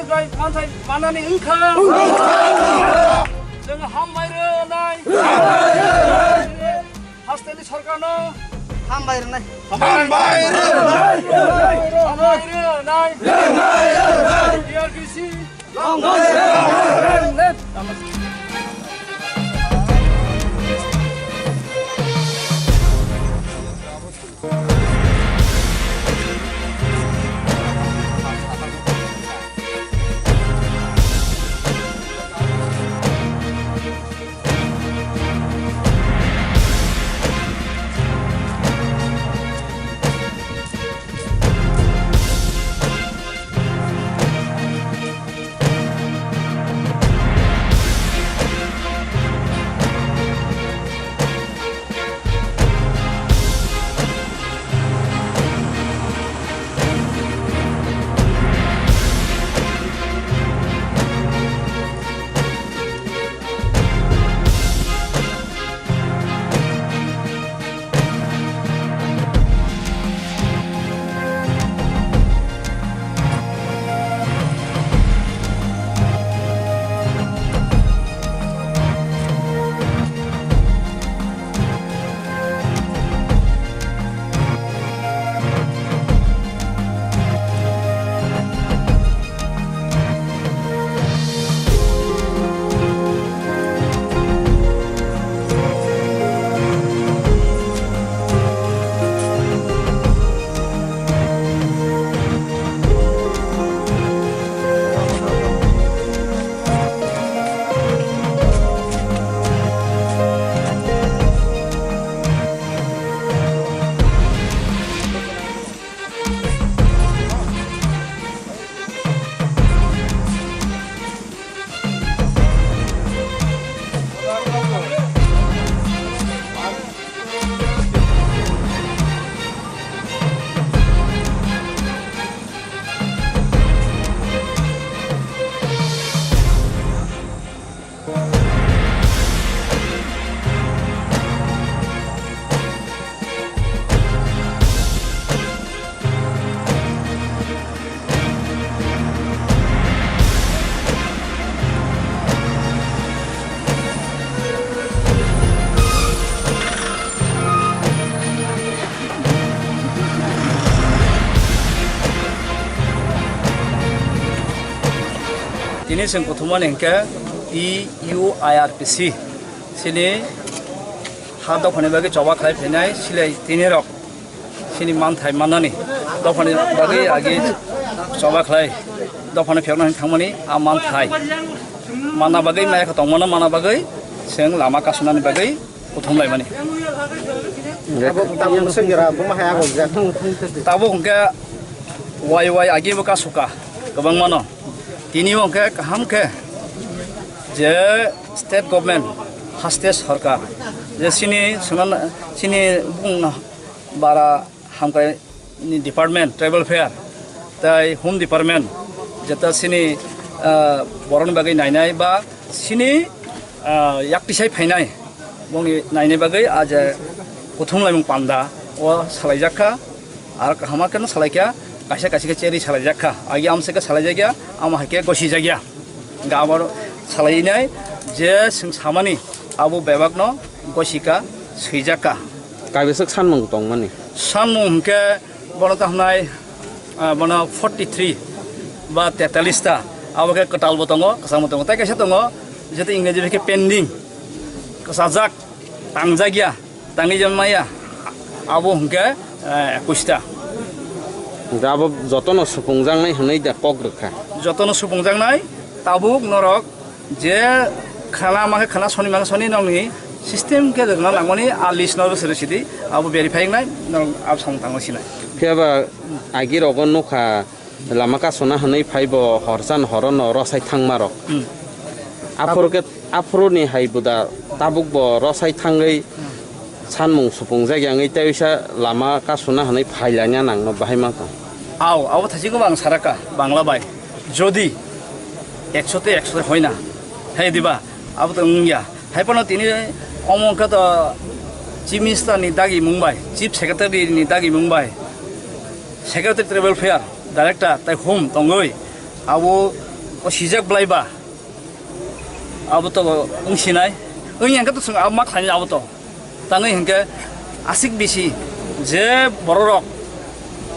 Hathai mantai manani engkau जोङो हामबायरो नाय हास्टेलनि सरकारनो हामबायरो नाय TUIRPC Ini sing Kuthumlaikha TUIRPC sini hado phane bagi coba khai phenai silai tinirok sini manthai manani do phane bagi agi coba khai do phane phekna thangmani a manthai mana bagi mai khatong mana mana bagi sing lama Kasunani bagi Kuthumlaikha mani tabo hongke wai agi buka suka gobang mano Tini wongke kaham ke je state government haste sarkar je sini bung bara hamkai ni department tribal fair tai home department jeta sini boron bagai nainai ba sini yaktisai phainai bongni nainai bagai aja Kuthumlaikha panda o salaijakha ar kahama kan salaikya kaisa ke ceri salaijakha agi amse ke salaijakya am hake gosi jagya gabar salainai je sing samani abu bebakno gosika seijakha kaibesek sanmung tongmani sanmung ke bono tahnai bono 43 ba 43 ta abake ketal botongo kasam botongo tai kaisa tongo jete ingreji ke pending kasajak tangjagya tangi jamaya abu hungke 21 ta Jabo jotono supungjang nai hanai da pogrokha jotono supungjang nai tabuk norok je khana make khana soni nongni system ke dagna langoni a listener serisidi abu verifying nai nong ab song tangosina pheba agir ogon nokha lama Kasuna hanai phaibo horsan horono rosai thangmarok afuroni haibuda tabuk bo rosai thangai sanmung supungjak yangai taisa lama Kasuna hanai phailanya nangno bahai ma aw thasigo bang saraka bangla bai jodi 100 te 100 hoina hai diba abu to ngya hai pano tini omongka to chief minister ni dagi mumbai chief secretary ni dagi mumbai secretary travel fair director tai home tongoi abu 시작 블라이바 아부터 응시나이 응이한 것도 승 아마 다니 아부터 당의 hinke asik bisi je borok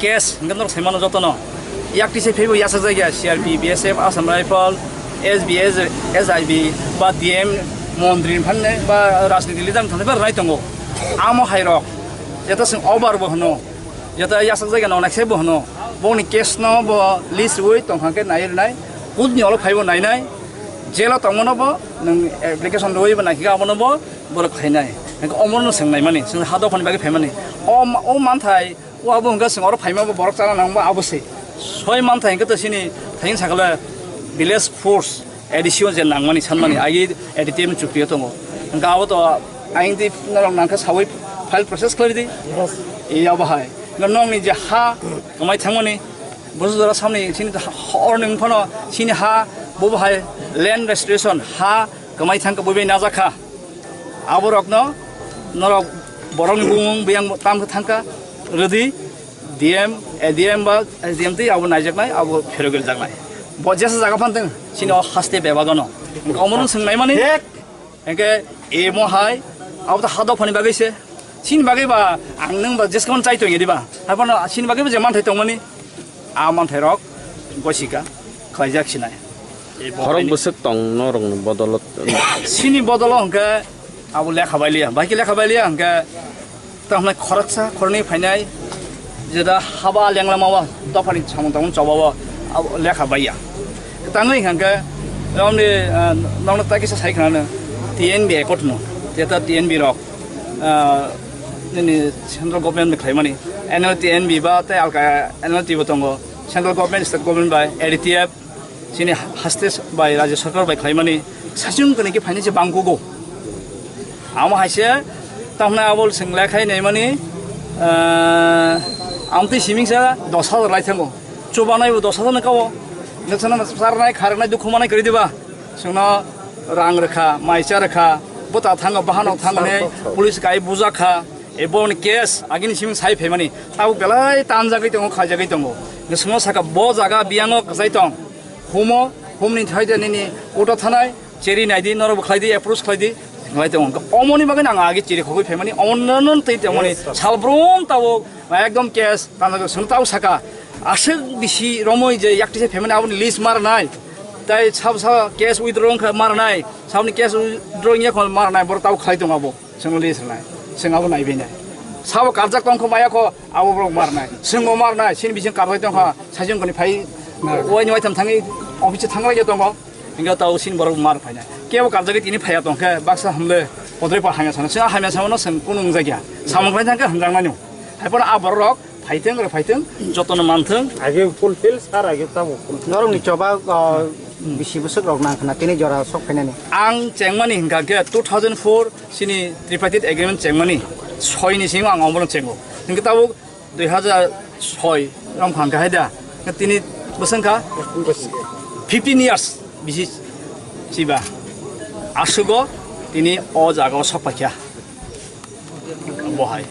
kes ngandor semana jotono yakti se phebo yasa jagya CRP BSF Assam Rifle SBS SIB ba DM mondrin phanne ba rajniti lidam thane ba rai tongo amo hairok jeta sing over bo hono jeta yasa jagya no nakse bo hono boni kes no bo list woi tong hanke nair nai pudni olo phaibo nai nai jela tongmono bo nang application roi ba nakika abono bo borok khainai 어머는 생나이만이 생 하도 번 바기 패만이 어 많다이 와 뭔가 생어로 파이마고 버럭잖아 나뭐 아버지 소이 많다이 그 뜻이니 당연 사글라 빌레스 포스 에디션 제 낭만이 천만이 아기 에디템 죽기였던 거 그러니까 아버도 아인디 나랑 난가 사회 파일 프로세스 클리디 이 아바하이 너는 이제 하 그마이 창문이 무슨 저라 삼니 신이 허는 퍼너 신이 하 뭐하이 랜드 레스트레이션 하 그마이 창가 뭐베 나자카 아버럭너 너라 borong bung biang tam thangka redi DM ADM ba ADM ti abu najak nai abu pherogel jak nai bo jesa jaga panteng sino haste bebagono omon sungnai mani engke emo hai abu ta hado phani bagaise sin bagai ba angnung ba jeskon chai tong ediba hapono sin bagai ba jeman thai tongmani amon thairok gosika khaijak sinai horok busuk tong norong bodolot sini bodolo engke abu lekha bailia baiki lekha bailia engke tamna kharaksa khorni phainai jeda haba lengla mawa dofani chamong tamong chabawa abu lekha baia tangai engke ramne nongna takisa saikhana TNB ekotno teta TNB rok ni central government khaimani annual TNB ba ta alka annual ti botongo central government state government by ADTF sini hastes by rajya sarkar by khaimani sajun kone ki finance bangkugo amo haise tamna abol singla khai nei mani amti simingsa 10000 lai thango chobanai bo 10000 na kawo naksana sarnai kharnai dukhmanai kari diba sungna rang rakha maisa rakha bota thanga bahano thangane police kai buja kha ebon case agin siming sai phemani tau belai tanja gai tongo khaja gai tongo ngesmo saka bo jaga biango kjai tong humo humni thaide nini oto thanai cheri naidi norob khlaidi approach khlaidi ngai tong omoni bagai nang agi cheri khogoi phemani omonnon tei temoni salbrom tawo ekdom case tanja suntau saka ashik bisi romoi je yakti se phemani aboni list mar nai tai sabsa case withdrawing mar nai sabni case withdrawing ya khol mar nai bor tau khlai tong abo singol list nai singabo nai bene sabo karjak tong khomaya ko abo brok mar nai singo mar nai sin bising karhoi tong ha sajong koni phai ওয়াইনি ওয়াইতাম থাঙি অফিসে থাংলাগে দङ इंगा ताव सिन बर मार फाइना केव कार्जगे तिनि फाया दंखे बाक्सा हमले पद्रै पा हाङा सानो सिना हामिया सामनो सं कुनु जायगा सामंग्राय थांखे हंजांनानि हायपन आबर रक फाइथें रे फाइथें जतन मानथों आगे फुलफिल सार आगे ताव नरं निचबा बिसि बोसोर रक नाखना तिनि जरा सक फाइनानि आं चेंगमानि हिंगा के 2004 सिनि ट्रिपार्टिट एग्रीमेंट चेंगमानि 6 नि सिं आं अमरन चेंगो इंगा ताव 2006 रम फांगा हायदा तिनि बोसंखा 15 years बिसि सिबा आसुगो तिनि अ जागाव सफाखिया बहाय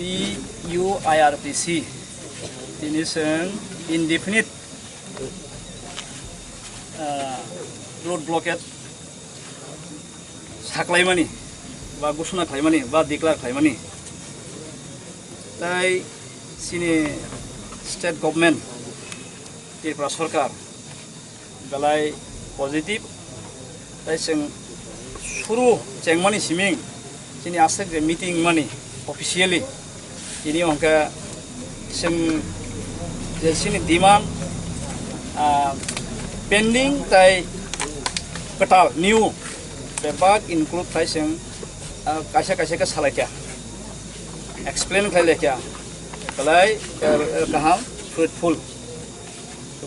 TUIRPC ini seng indefinite road blockade saklaimani ba gusuna khlaimani ba declare khlaimani tai sini state government Tripura sarkar galai positive tai seng suru chengmani siming sini asek je meeting mani officially ini angka seng je sini demand pending tai ketal new bebak include tai seng kaisa ke salakya explain khalekya kalai kaham fruitful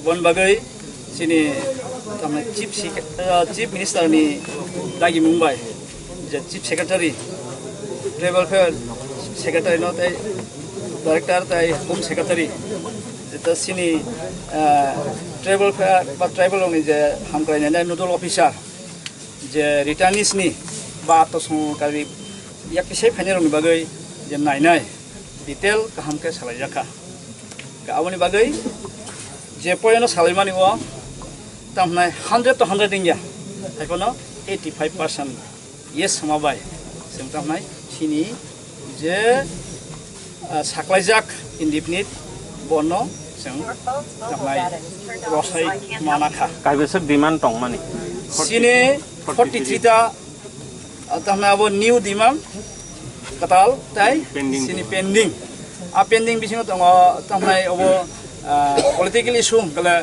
bon bagai sini tamna chief minister ni lagi Mumbai je chief secretary travel fair secretary no tai director tai home secretary itu sini travel fair ba travel ni je hamkai ne nodal officer je returnees ni ba to kali yak pisai phaner ni bagai je nainai detail kaham ke salai jaka ka awani bagai je poyano salaimani wa tamnai 100 to 100 india haikono 85% yes samabai sem tamnai sini je saklaijak indefinite bono sem tamnai rosai manakha kaibesek demand tong mani sini 43 ta tamnai abo new demand katal tai sini pending pending bisingo tongo tamnai abo political issue kala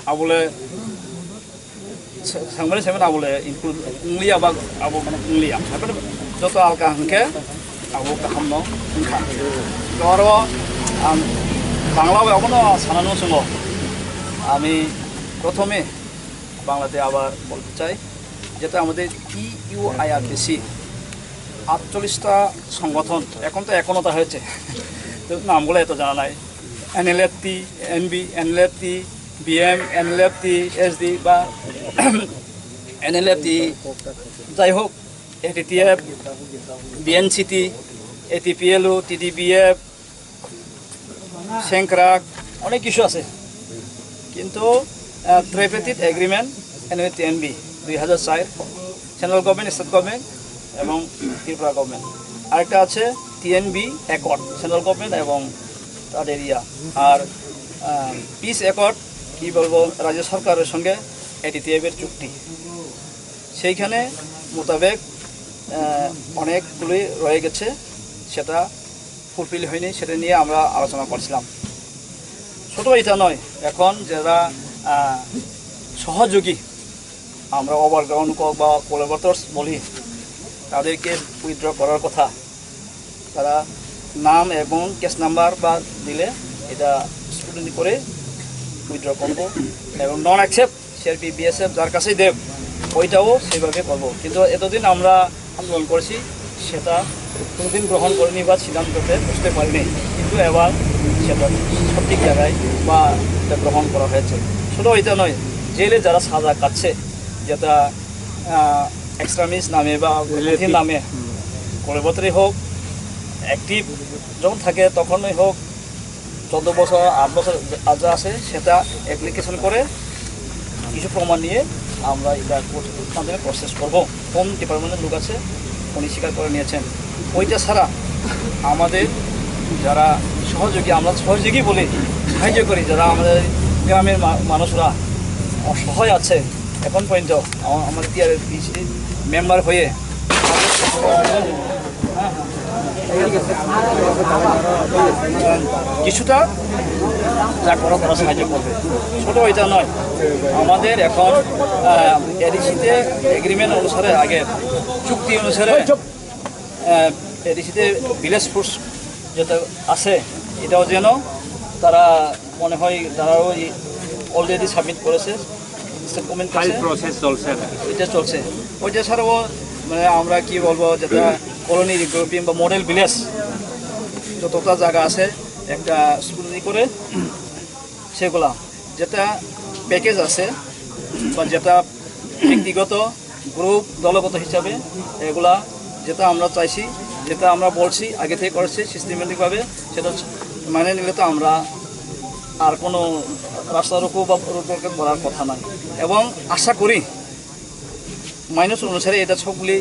abule 상반에 세면 아볼래 인리아 박 아보 인리아 하면 저도 알까 한게 아보 함노 인카 여러 বাংলায় এখনো সানানো ছিল আমি প্রথমে বাংলাতে আবার বলতে চাই যেটা আমাদের TUIRPC 48টা সংগঠন এখন তো 51টা হয়েছে তো নামগুলো এত জানা নাই NLFT NB NLFT BM NLFT SD বা NLFT যাই হোক ATTF BNCT ATPLU TDBF সেংক্রাক অনেক কিছু আছে কিন্তু tripartite agreement NLFT-NB 2004 central government state government এবং ত্রিপুরা গভর্নমেন্ট আরেকটা আছে TNB অ্যাকর্ড সেন্ট্রাল গভর্নমেন্ট এবং তার এরিয়া আর পিস অ্যাকর্ড কি বলবো রাজ্য সরকারের সঙ্গে ATTF এর চুক্তি সেইখানে মোতাবেক অনেকগুলি রয়ে গেছে সেটা ফুলফিল হয়নি সেটা নিয়ে আমরা আলোচনা করছিলাম ছোটো এটা নয় এখন যারা সহযোগী আমরা ওভারগ্রাউন্ড বা কোলাবরেটরস বলি তাদেরকে উইথড্র করার কথা তারা নাম এবং কেস নাম্বার বা দিলে এটা স্টুডেন্ট করে উইথড্র করবো এবং নন অ্যাকসেপ্ট সিআরপি বিএসএফ যার কাছেই দেব ওইটাও সেইভাবে করবো কিন্তু এতদিন আমরা আন্দোলন করেছি সেটা কোনোদিন গ্রহণ করিনি বা সিদ্ধান্ততে বুঝতে পারিনি কিন্তু এবার সেটা সঠিক জায়গায় বা এটা গ্রহণ করা হয়েছে শুধু এটা নয় জেলে যারা সাজা কাটছে যেটা এক্সট্রিমিস্ট নামে বা নামে পরিবর্তনই হোক অ্যাক্টিভ যখন থাকে তখনই হোক 14 বছর 8 বছর আজ আছে সেটা অ্যাপ্লিকেশন করে কিছু প্রমাণ নিয়ে আমরা এটা কোর্টের প্রসেস করবো হোম ডিপার্টমেন্টের লোক আছে উনি স্বীকার করে নিয়েছেন ওইটা ছাড়া আমাদের যারা সহযোগী আমরা সহযোগী বলি সাহায্য করি যারা আমাদের গ্রামের মানুষরা অসহায় আছে এখন পর্যন্ত আমাদের TUIRPC মেম্বার হয়ে কিছুটা যা করা সাহায্য করবে ছোটো এটা নয় আমাদের এখন এডিসিতে এগ্রিমেন্ট অনুসারে আগে চুক্তি অনুসারে এডিসিতে ভিলেজ ফোর্স যেটা আছে এটাও যেন তারা মনে হয় তারাও অলরেডি সাবমিট করেছে এটা চলছে ওইটা ছাড়াও মানে আমরা কি বলবো যেটা কলোনি রিগ্রুপিং বা মডেল ভিলেজ যতটা জায়গা আছে একটা স্কুলনি করে সেগুলা যেটা প্যাকেজ আছে বা যেটা ব্যক্তিগত গ্রুপ দলগত হিসাবে এগুলা যেটা আমরা চাইছি যেটা আমরা বলছি আগে থেকে করেছি সিস্টেমেটিকভাবে, সেটা মানে নিলে তো আমরা আর কোনো রাস্তা রোকো বা রোকো করার কথা নয়। এবং আশা করি মাইনাস অনুসারে এটা সবগুলি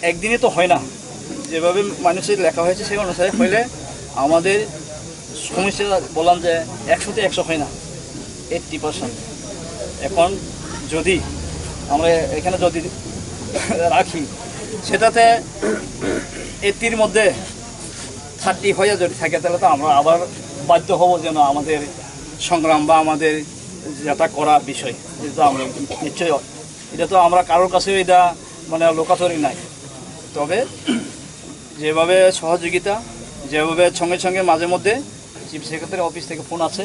একদিনে তো হয় না, যেভাবে মানুষের লেখা হয়েছে সেই অনুসারে হইলে আমাদের সমস্যা বললাম যে 100-তে 100 হয় না, 80%। এখন যদি আমরা এখানে যদি রাখি সেটাতে 80-র মধ্যে 30 হয়ে যদি থাকে তাহলে তো আমরা আবার বাধ্য হব যেন আমাদের সংগ্রাম বা আমাদের যেটা করা বিষয়, যেটা আমরা নিশ্চয়ই এটা তো আমরা কারোর কাছে এটা মানে লোকাচুরি নাই। তবে যেভাবে সহযোগিতা, যেভাবে সঙ্গে সঙ্গে মাঝে মধ্যে চিফ সেক্রেটারি অফিস থেকে ফোন আছে,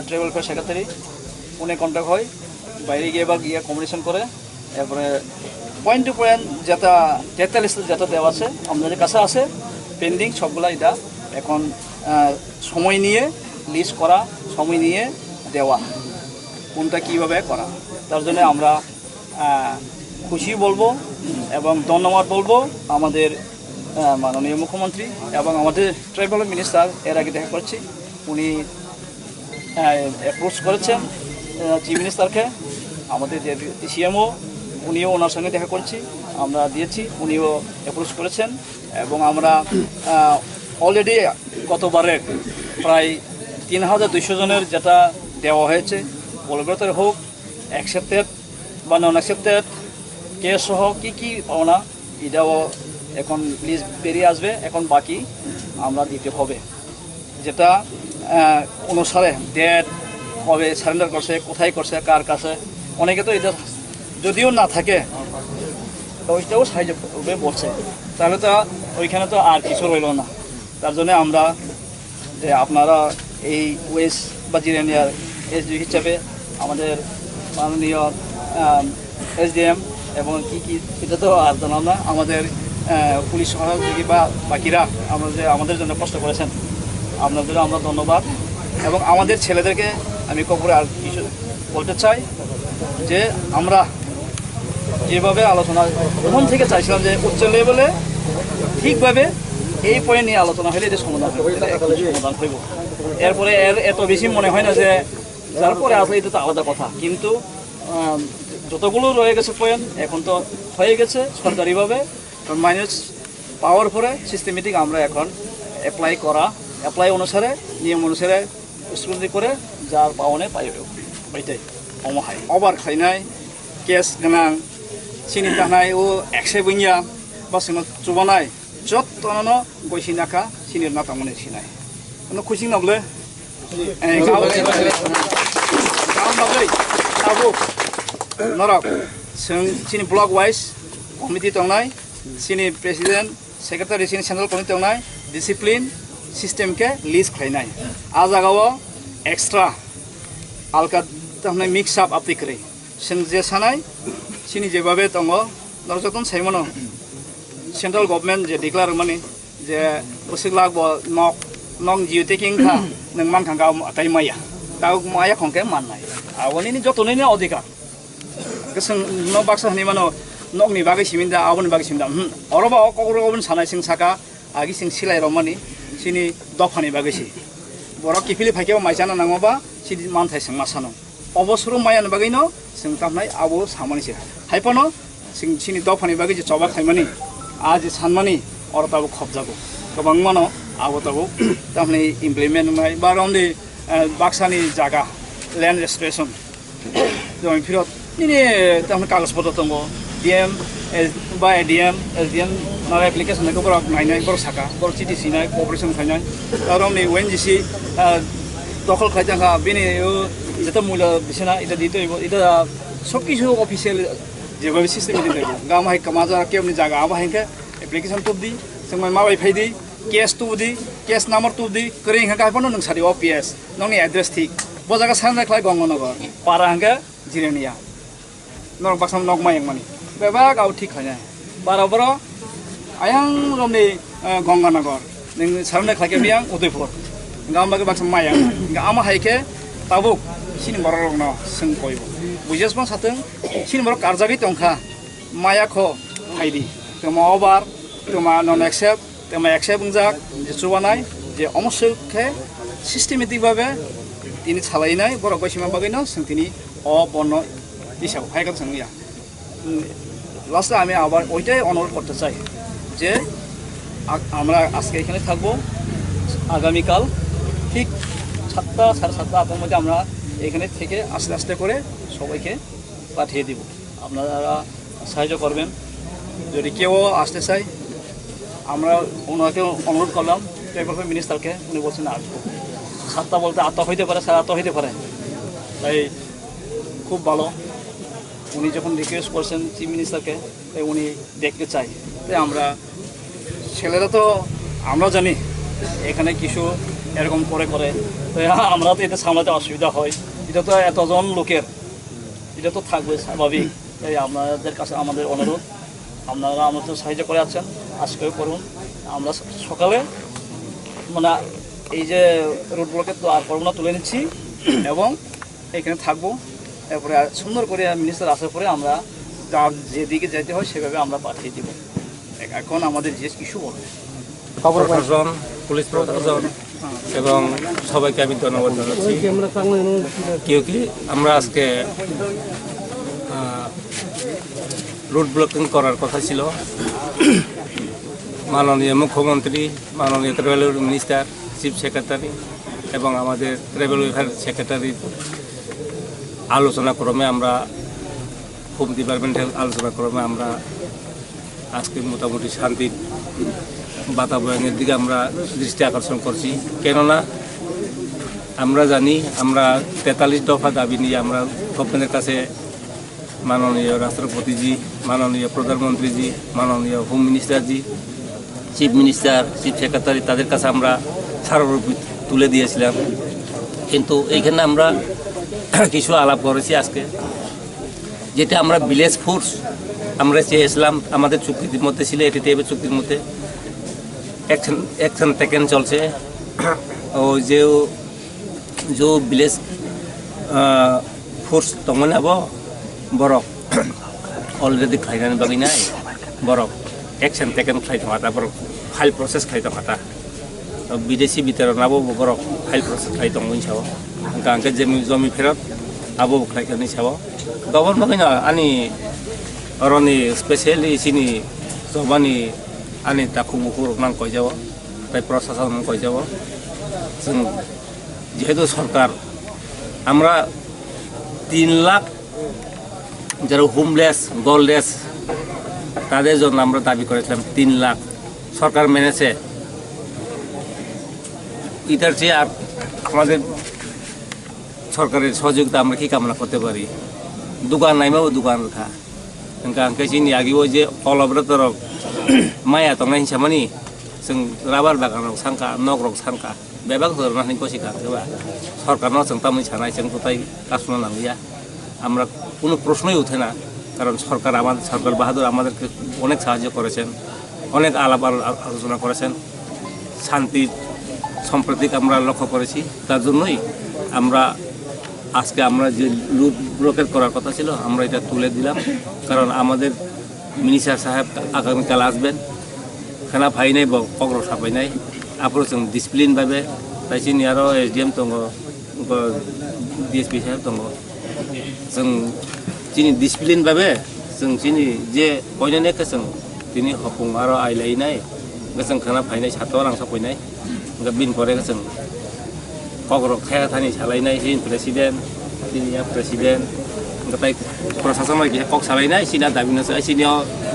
ট্রাইবাল ওয়েলফেয়ার সেক্রেটারি ফোনে কন্ট্যাক্ট হয়, বাইরে গিয়ে বা গিয়ে কমিউনিকেশন করে, এরপরে পয়েন্ট টু পয়েন্ট যেটা 43 যেটা দেওয়া আছে আমাদের কাছে আছে পেন্ডিং সবগুলা, এটা এখন সময় নিয়ে লিস্ট করা, সময় নিয়ে দেওয়া, কোনটা কীভাবে করা, তার জন্য আমরা খুশি বলবো এবং ধন্যবাদ বলবো আমাদের মাননীয় মুখ্যমন্ত্রী এবং আমাদের ট্রাইবাল মিনিস্টার। এর আগে দেখা করছি উনি অ্যাপ্রোচ করেছেন চিফ মিনিস্টারকে, আমাদের যে সিএমও উনিও ওনার সঙ্গে দেখা করছি, আমরা দিয়েছি, উনিও অ্যাপ্রোচ করেছেন। এবং আমরা অলরেডি গতবারের প্রায় 3200 জনের যেটা দেওয়া হয়েছে, বলবতর হোক, অ্যাকসেপ্টেড বা নন অ্যাকসেপ্টেড, কেস সহ কী কী পাওনা, এটাও এখন লিস্ট বেরিয়ে আসবে। এখন বাকি আমরা দিতে হবে, যেটা অনুসারে ডেট কবে সারেন্ডার করছে, কোথায় করছে, কার কাছে, অনেকে তো এটা যদিও না থাকে ওইটাও সাহায্য করবে বলছে, তাহলে তো ওইখানে তো আর কিছু রইল না। তার জন্য আমরা যে আপনারা এই ওয়েস্ট বা জিরানিয়ার এসডি হিসাবে আমাদের মাননীয় এসডিএম এবং কী এটা তো আর জানাম না, আমাদের পুলিশ সহযোগী বা বাকিরা আমাদের জন্য কষ্ট করেছেন, আপনাদের আমরা ধন্যবাদ। এবং আমাদের ছেলেদেরকে আমি কপরে আর কিছু বলতে চাই যে আমরা যেভাবে আলোচনা প্রথম থেকে চাইছিলাম যে উচ্চ লেভেলে ঠিকভাবে এই পয়েন্ট নিয়ে আলোচনা হলে এটা সমাধান হইব, এরপরে এত বেশি মনে হয় না যে যার পরে আসলে এটা তো আলাদা কথা। কিন্তু যতগুলো রয়ে গেছে পয়েন্ট এখন তো হয়ে গেছে সরকারিভাবে মাইনাস পাওয়ার পরে সিস্টেমেটিক আমরা এখন অ্যাপ্লাই অনুসারে নিয়ম অনুসারে স্কুটি করে যার পাওনে পাইব ওইটাই অমহায় অবার খাইনাय কেস गोनां सिनि थानाय ও 100 বইয়া বা সিনো চুবানাय যতনো গইসিনাকা সিনির না তামনে সিনাय কোনো খুশি নবলে আবু নরক সিনি ব্লক ওয়াইজ কমিটি তংनाय सिनि प्रेसिडेंट सेक्रेटारि सिनि सेंट्रल कमिटी तंनाय डिसिप्लिन सिस्टम के लिस्ट खायनाय आ जागाव एक्सट्रा आलका तंनाय मिक्स अप आपतिक्रि जों जे सानाय सिनि जेबाबे दङ नरजतन साइमनो सेंट्रल गभर्नमेंट जे डिक्लेयार माने जे उसिगलाग ब नং जिउ टेकिं खा नों मान थांगा आताय माया दा माया खंके माननाय आवनि जतनैनि अधिकार गोसों न बाक्सा हनि मानो नगनि बागै सिमिन्दा आबनि बागै सिमिन्दा अरबा ककरो गबन सानाय सिं साका आगि सिं सिलाय रमानि सिनि दफानि बागै सि बर किफिलि फाइकेव माइसाना नांगबा सिदि मानथाय सिं मासानो अबसरो मायान बागैनो सिं तामनाय आबो सामानि सि हाइपनो सिं सिनि दफानि बागै जे चबा खायमानि आज सानमानि अरताबो खबजागो गोबां मानो आबो ताबो तामनाय इमप्लिमेन्ट माय बाराउन्डि बाक्सानि जागा लैंड रेजिस्ट्रेशन जय फिरत निने तामनाय कागजपत्र दङ DM by ADM SDM नाला एप्लिकेशन को बरक नायनाय बर साका बर चिटिसि नाय कोअपारेशन खायनाय तारमनि ONGC दखल खायजांगा बेनि जेता मूल्य बिसना इदा दितो इदा सबकिछु अफिशियल जेबो सिस्टेम दिनै गाम हाय कमाजा केमनि जागा आबा हायके एप्लिकेशन तुबदि जोंमाय माबाय फायदि केस तुबदि केस नम्बर तुबदि करिं हाका हायपनो नों सारि OPS नोंनि एड्रेस ठीक बजागा साननाय खाय गंगनगर पारा हांगा जिरेनिया नर बाक्साम नग मायं मानि बेबा गाव ठीक खायना बाराबर आयां रमनि गंगानगर नों सारनाय खायके बियां उदयपुर गाम बागे बाक्साम मायं गामा हायके ताबुक सिनि बररंग सों कयबो बुजेसबा साथों सिनि बर कारजागि तंखा मायाखो फायदि कमाबार tuma non accept tuma accept bungjak je chubanai je omosukhe systematic bhabe tini chalainai borok baisima bagino sing tini o bonno isab haikat sangya লাস্টে আমি আবার ওইটাই অনুরোধ করতে চাই যে আমরা আজকে এখানে থাকবো আগামীকাল ঠিক 7টা 7:30 আপনার মধ্যে আমরা এখানে থেকে আস্তে আস্তে করে সবাইকে পাঠিয়ে দিব আপনারা সাহায্য করবেন যদি কেউ আসতে চাই আমরা ওনাকে অনুরোধ করলাম ট্রাইবাল মিনিস্টারকে উনি বলছেন আসবো 7টা বলতে 8টা হইতে পারে 8:30 হইতে পারে তাই খুব ভালো উনি যখন রিকোয়েস্ট করছেন চিফ মিনিস্টারকে তাই উনি দেখতে চাই তাই আমরা ছেলেরা তো আমরা জানি এখানে কিছু এরকম করে তাই আমরা তো এটা সামলাতে অসুবিধা হয় এটা তো এতজন লোকের এটা তো থাকবে স্বাভাবিক তাই আপনাদের কাছে আমাদের অনুরোধ আপনারা আমাদের সাহায্য করে আছেন আজকেও করুন আমরা সকালে মানে এই যে রোড ব্লকের তো আর করবো না তুলে নিচ্ছি এবং এখানে থাকবো এরপরে সুন্দর করে মিনিস্টার আসার পরে আমরা যেদিকে যেতে হয় সেভাবে আমরা পাঠিয়ে দিব এখন আমাদের যে কিছু বলবে প্রশাসন পুলিশ প্রশাসন এবং সবাইকে আমি ধন্যবাদ জানাচ্ছি কেউ কি আমরা আজকে রুট ব্লকিং করার কথা ছিল মাননীয় মুখ্যমন্ত্রী মাননীয় ট্রাইবেল মিনিস্টার চিফ সেক্রেটারি এবং আমাদের ট্রাইবেল ওয়েলফেয়ার সেক্রেটারি আলোচনাক্রমে আমরা হোম ডিপার্টমেন্টের আলোচনাক্রমে আমরা আজকে মোটামুটি শান্তির বাতাবরণের দিকে আমরা দৃষ্টি আকর্ষণ করছি কেননা আমরা জানি আমরা 43 দফা দাবি নিয়ে আমরা গভর্নমেন্টের কাছে মাননীয় রাষ্ট্রপতিজি মাননীয় প্রধানমন্ত্রীজি মাননীয় হোম মিনিস্টারজি চিফ মিনিস্টার চিফ সেক্রেটারি তাদের কাছে আমরা স্মারকলিপি তুলে দিয়েছিলাম কিন্তু এইখানে আমরা কিছু আলাপ করেছি আজকে যেটা আমরা ভিলেজ ফোর্স আমরা চেয়েছিলাম আমাদের চুক্তির মধ্যে ছিল এটিতে এবার চুক্তির মধ্যে অ্যাকশন টেকেন চলছে ও যে ভিলেজ ফোর্স তখন যাব বরক অলরেডি খাইনানি বাকি নাই বরক অ্যাকশন টেকেন খাই থাকা বরক ফাইল প্রসেস খাই থাকা বিদেশি ভিতরে নাবো বরক ফাইল প্রসেস খাই দङ সাব গাंके জমি ফেরত আবো খাইখানি সাব গবন বাকি না আনি অরনি স্পেশালি সিনি জবানি আনি তাকু মুখুর নাং কই যাব তাই প্রশাসন কই যাব जों যেহেতু সরকার আমরা 3 লাখ যারা হোমলেস গললেস তাদের জন্য আমরা দাবি করেছিলাম 3 লাখ সরকার মেনেছে ইটার চেয়ে আর আমাদের সরকারের সহযোগিতা আমরা কি কামনা করতে পারি দোকান নাইমাবো দোকান রাখা गांके चिनि आगिबो जे अलब्रतर माया तंनाय हिसाबनि जों राबार बागानाव सांखा नगरक सांखा बेबाग धरनानै कसिखा होबा सरकारनाव जों तामै सानाय जों गताय कासुना नांलिया আমরা কোনো প্রশ্নই ওঠে না কারণ সরকার বাহাদুর আমাদেরকে অনেক সাহায্য করেছেন অনেক আলাপ আলোচনা করেছেন শান্তি সম্প্রীতি আমরা লক্ষ্য করেছি তার জন্যই আমরা আজকে আমরা যে লুট ব্লকেট করার কথা ছিল আমরা এটা তুলে দিলাম কারণ আমাদের মিনিস্টার সাহেব আগামীকাল আসবেন খানা ফাই নাই বা অগ্র সাফাই নাই আপনার जों ডিসিপ্লিন ভাবে তাই চিনি আরো এসডিএম দङ ডিএসপি সাহেব দङ जों চিনি ডিসিপ্লিন ভাবে जों চিনি যে বয়নানেকে जों তিনি হকুম আরো আইলাইনাই जों খানা ফাইনাই সাতवा रां साफायनाय बिन परे जों अग्र खायाथानि सालायनाय हिन प्रेसिडेन्ट सिनिया प्रेसिडेन्ट गताय प्रशासन माइके कक सालायनाय सिना दाबिनोसो सिनिया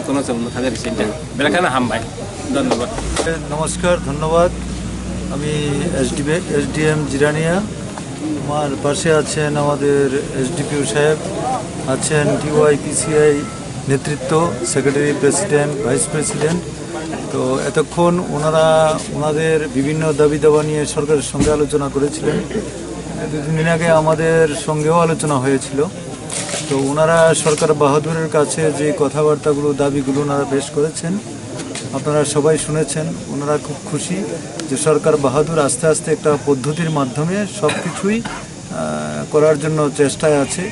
কোনো जों थागे रिसेन्ट बेलाखाना हामबाय धन्यवाद नमस्कार धन्यवाद আমি এসডিএম জিরানিয়া আমার পাশে আছেন আমাদের এসডিপিও সাহেব আছেন টিউআইপিসিআই নেতৃত্ব সেক্রেটারি প্রেসিডেন্ট ভাইস প্রেসিডেন্ট তো এতক্ষণ ওনাদের বিভিন্ন দাবি দাবা নিয়ে সরকারের সঙ্গে আলোচনা করেছিলেন 2 দিন আগে আমাদের সঙ্গেও আলোচনা হয়েছিল তো ওনারা সরকার বাহাদুরের কাছে যে কথাবার্তাগুলো দাবিগুলো ওনারা পেশ করেছেন আপনারা সবাই শুনেছেন ওনারা খুব খুশি যে সরকার বাহাদুর আস্তে আস্তে একটা পদ্ধতির মাধ্যমে সব কিছুই করার জন্য চেষ্টায় আছে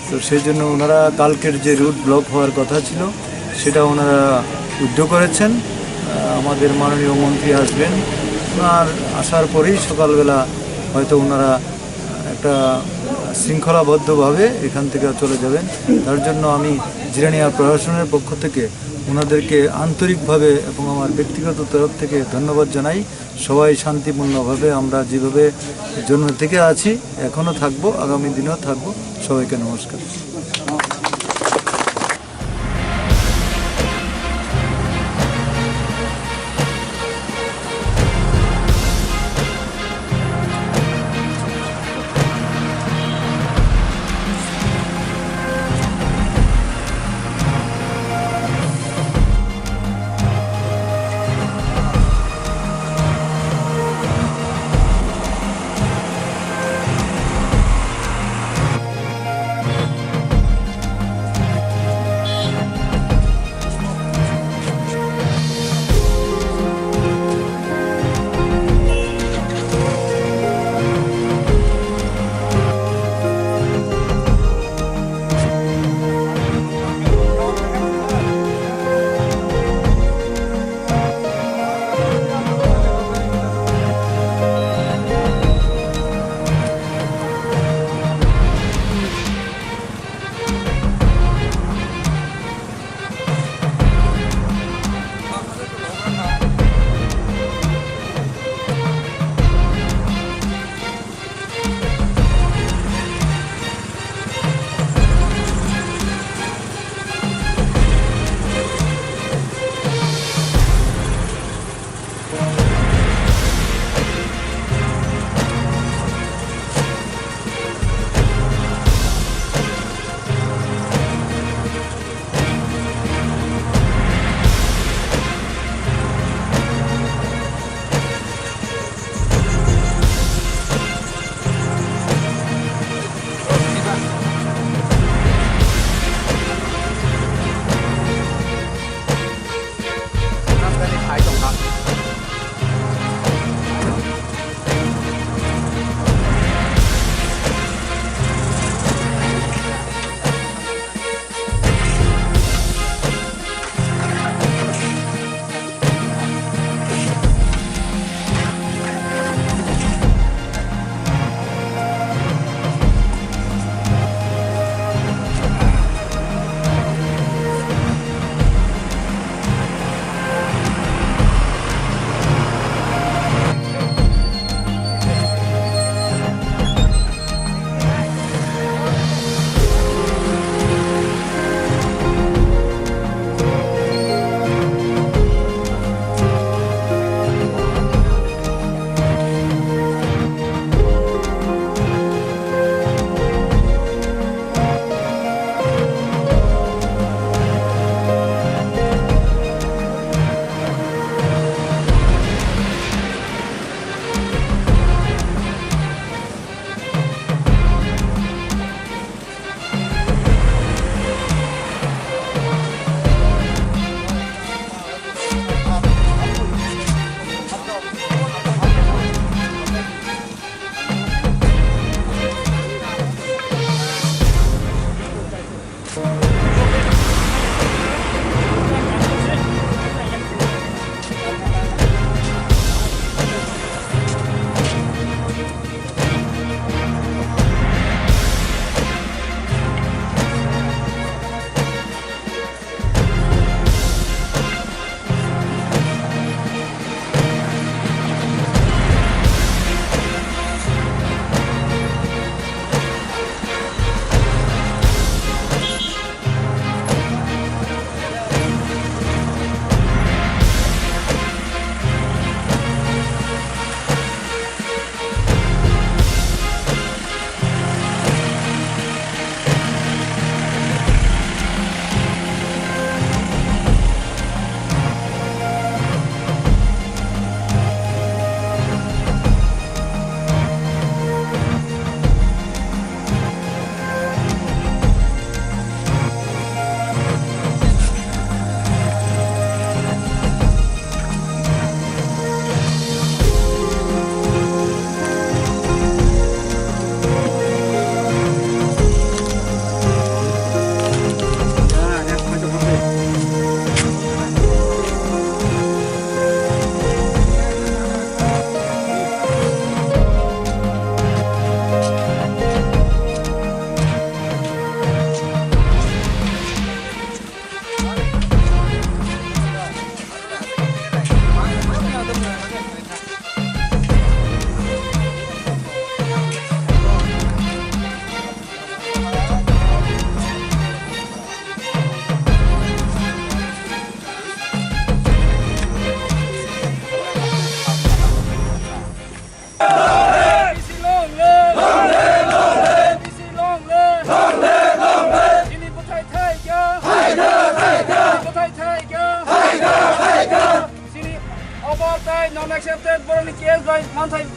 তো সেই জন্য ওনারা কালকের যে রুট ব্লক হওয়ার কথা ছিল সেটা ওনারা উদ্যোগ করেছেন আমাদের মাননীয় মন্ত্রী আসবেন। ওনার আসার পরেই সকালবেলা হয়তো ওনারা একটা শৃঙ্খলাবদ্ধভাবে এখান থেকে চলে যাবেন। তার জন্য আমি জিরানিয়া প্রশাসনের পক্ষ থেকে ওনাদেরকে আন্তরিকভাবে এবং আমার ব্যক্তিগত তরফ থেকে ধন্যবাদ জানাই। সবাই শান্তিপূর্ণভাবে আমরা যেভাবে জন্ম থেকে আছি এখনও থাকবো, আগামী দিনেও থাকবো। সবাইকে নমস্কার।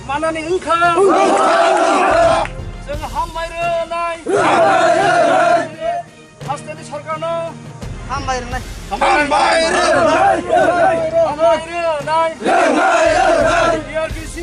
만나니 응카 जों हामबायरोनाय हास्टेनि सरकारनो हामबायरोनाय TUIRPC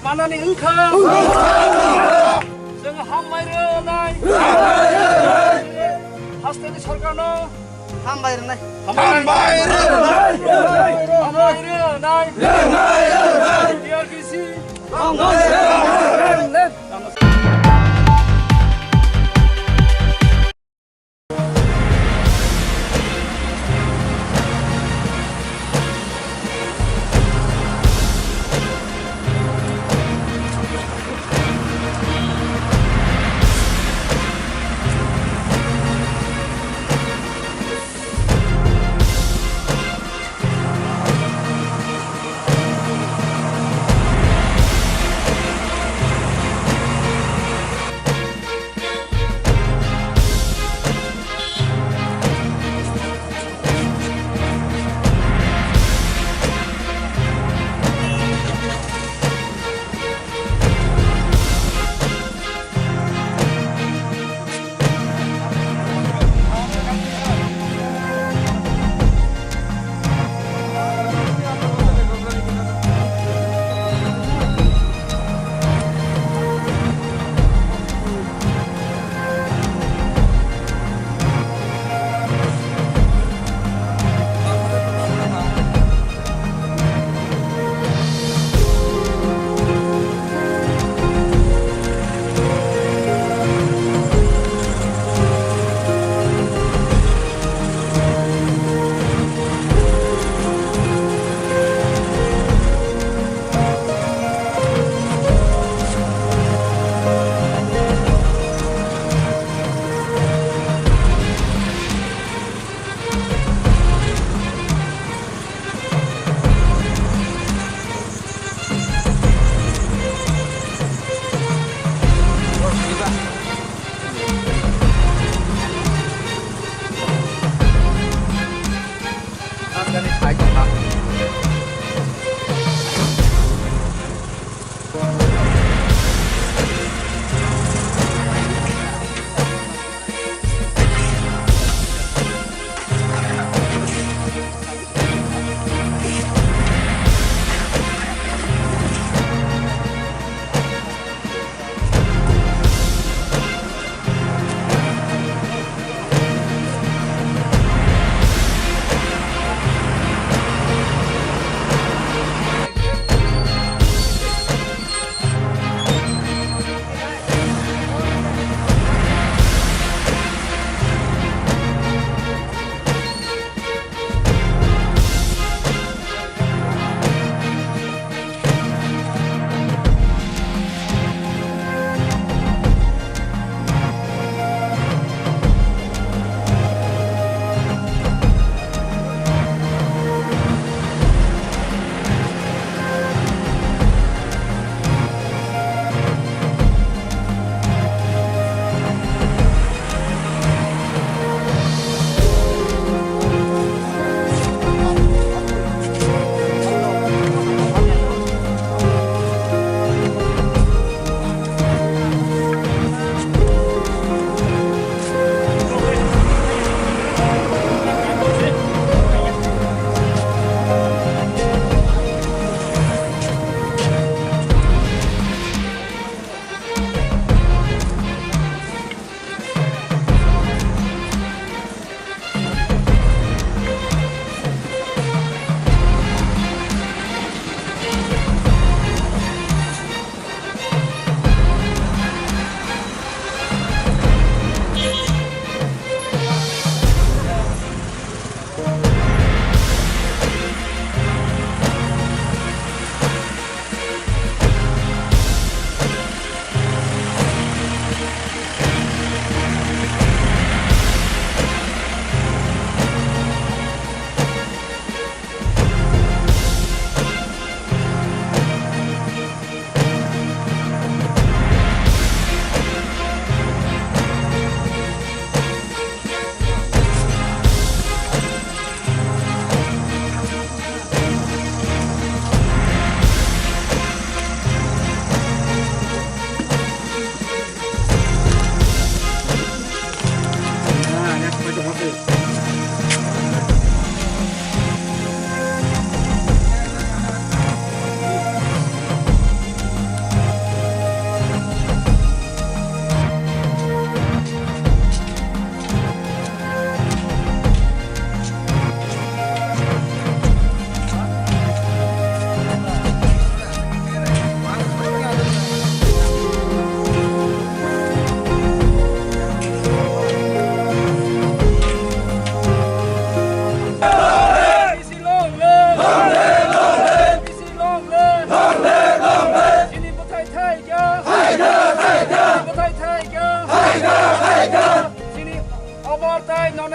만나니 응카 जों हामबायरोनाय हास्टेनि सरकारनो हामबायरोनाय TUIRPC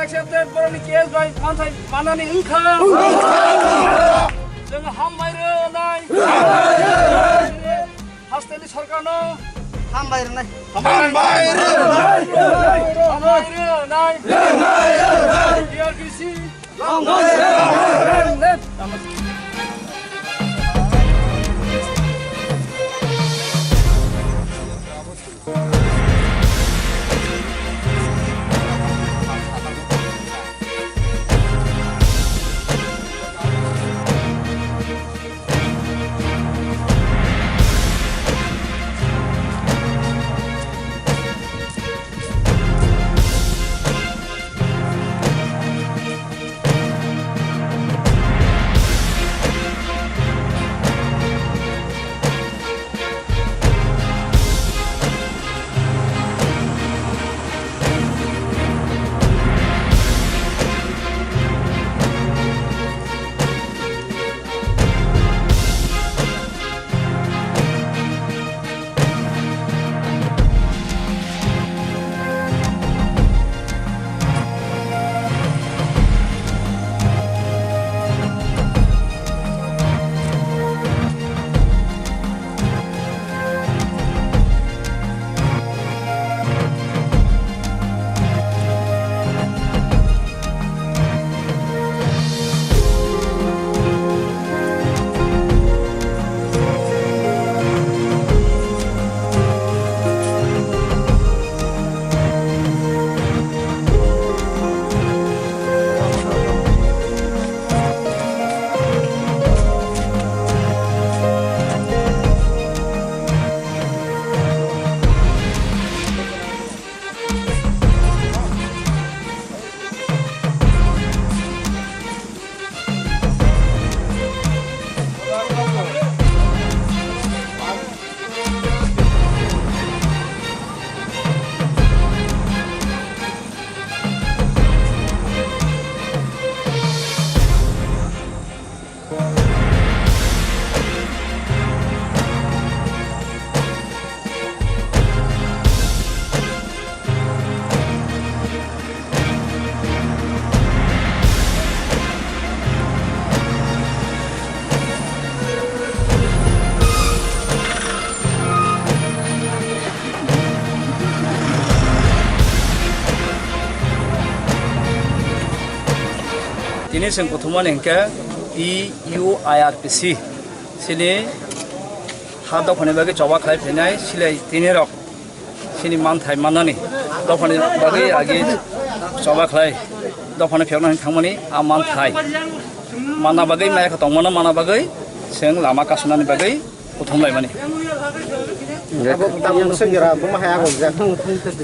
accepted boroni case by mantai manani ingkha जों हामबायरो नाय हास्टेलनि सरकारनो हामबायरो नाय TUIRPC Ini sing Kuthumlaikha hingke TUIRPC sini hadap hone bagi coba khai penai silai tini rok sini mantai manani dopane bagi agi coba khai dopane fiona thangmani aman thai mana bagi maya khatong mana bagi sing lama Kasunani bagi Kuthumlaikha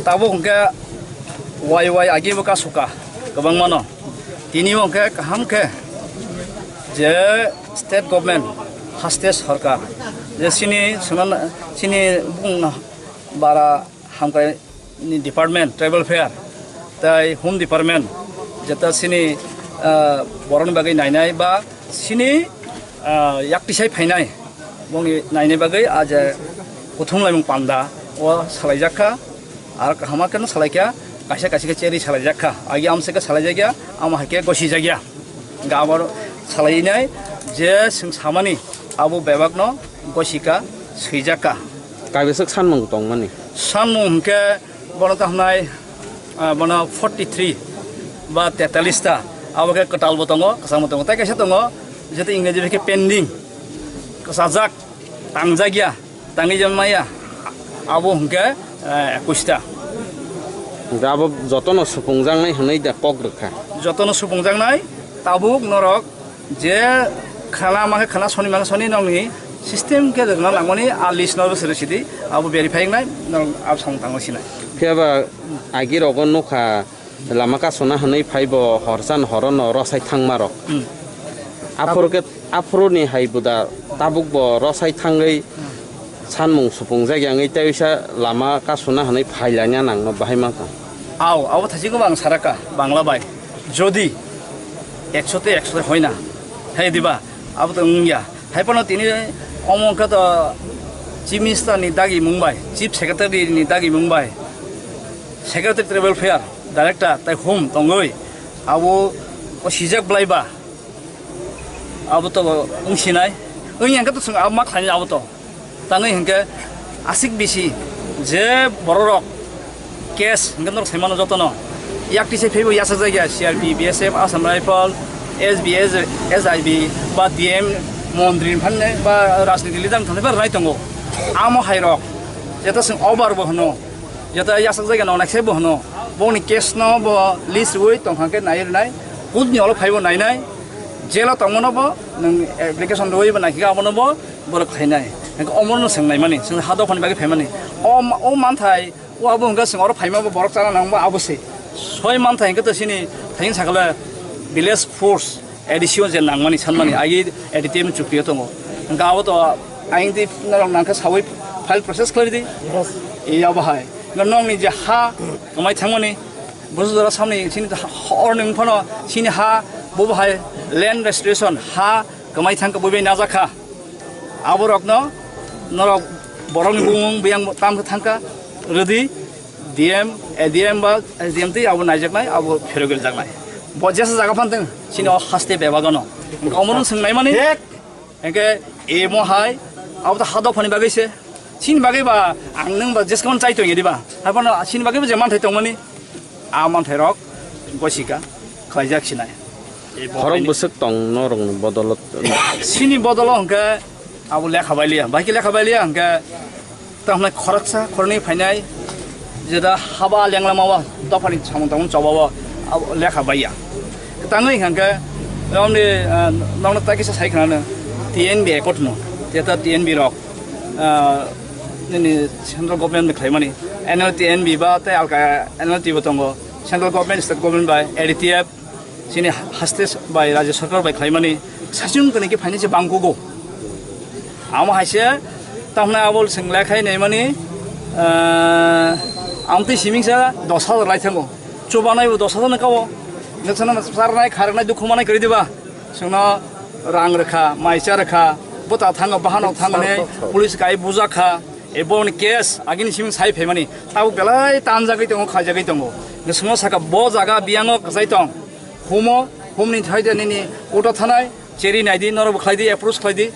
tabu hingke wai agi buka suka kebang mana তিনি অংকে কাহামকে যে state government হাস্তে সরকার যে সিনি বারা হামকাই department tribal fair তাই home department যেটা সিনি বরণ বাগै নাইনাই বা সিনি yaktisai फाइनाय बंनि नायनाय बागै आज Kuthumlaikha पान्दा ओ सालायजाखा आरो हामाखौनो सालायखा kaisa ke ceri salai jakha agi amse ke salai jagya am hake gosi jagya gabar salai nai je sing samani abu bebakno gosika swijaka kaibesek sanmung tong mani sanmung ke bono tahnai bono 43 ba 43 ta abake ketal botongo kasam botongo tai kaisa tongo jete ingreji ke pending kesajak tangjagya tangi jamaya abu hungke 21 ta Abo jotono supungjang nai hanai da kok rekha jotono supungjang nai tabuk norok je khana make khana soni nongni system ke na langmani alis nor sere sidi abo verifying nai nong ab song tango sinai pheba agir ogon nokha lama Kasuna hanai phaibo horsan horono rosai thangmarok afurni haibuda tabuk bo rosai thangai sanmung supungjak yangai taisa lama Kasuna hanai phailanya nangno bahai ma আও থাকি গোবাং সারাকা Bangla by যদি 100 তে 100 হয় না high দিবা আবো তো উংয়া হাইপনো তিনি অমঙ্ক তো চিফ মিনিস্টার নি দাগি মুম্বাই চিফ সেক্রেটারি নি দাগি Mumbai secretary travel fair director তাই home তঙ্গই abo sijak blaiba abo to ungsinai ung yang to sung mak khani abo to tangai hingke asik bisi je bororok kes hingke semano jotono yakti se phebo yasak jaya CRP BSF Assam Rifle SBS SIB ba DM মন্ত্রী ফান্নে বা রাজনীতি leader থানে বা রাই দङ আমো হাইরক যেটা जों over बहनो যেটা यासक जायगा ननाखसे बहनो बनि केस न ब लिस्ट उइ तंखाके नायरनाय बुदनि अल फाइबो नायनाय जेला तंमनबो नों एप्लिकेशन दोइ बा नाखिगा अमनबो बर फाइनाय अमरनो सोंनाय माने जों हादो फानि बागे फाइमाने ओ मानथाय ओ आबो हंगा जों अर फाइमाबो बरक जाना नांबा आबोसे 6 मानथाय हंगा तसिनि थाइन साकला विलेज फोर्स एडिशन जे नांगमानि सानमानि आइ एडिटिम चुक्तिया दङ गाव तो आइ दि नांखा सावै फाइल प्रोसेस खालामदि इयाव बाहाय नंनि जे हा गमाय थांमनि बुजुरा सामनि सिनि हरनि फनो सिनि हा बो बाहाय लैंड रेस्ट्रिक्शन हा गमाय थांखा बबे नाजाखा आबरकनो नरक बरंनि बुंग बियां ताम थांखा रदि डीएम एडीएम बा एडीएम ति आबो नायजनाय आबो फेरगल जानाय बजेस जागा फानदों सिनो हास्ते बेबागनो अमरन सोंनाय माने एके एमो हाय आबो हादो फानि बागैसे सिन बागैबा आं नों बा जेसकन चाइतो यदिबा हाबन सिन बागैबो जे मानथाय दंमोन आ मानथाय रक गसिका खायजाखिनाय हरक बसक दं नरं बदलत सिनि बदल हंके आबो लेखा बायलिया बाकी लेखा बायलिया हंके तमने खरकसा खरनि फायनाय जेदा हाबा लेंला मावा दफानि सामन तामन चबावा लेखा बाया ताङै हंके रावनि नावनो ताकिसा साइखनानो TNB एकटनो तेता TNB रक सेंट्रल गभर्नमेंट खालामनि एनुअल TNB बा ते आलका एनुअल टिबो दंगो central government state government by ADTF सिनि हास्टेस बाय राज्य सरकार बाय खालामनि सासिन कनेके फाइनेन्स बांगुगो आम हाइसे तमना आबल सोंलायखाय नैमानि आमति सिमिंसा 10,000 लाइथांगो चुबानायबो 10,000 नकावो नोंसना सारनाय खारनाय दुखुमानाय करिदिबा जोंना रां रोखा माइसा रोखा बता थाङो बाहानाव थांनानै पुलिस गाय बुजाखा एबोनि केस आगिनि सिमिं साइ फेमानि ताव बेलाय तानजागै दङ खाजागै दङ नोंसना साका ब जागा बियाङो गजाय दं हुमनि थाइदेनि कोटा थानाय चेरि नायदि नरब खायदि एप्रोच खायदि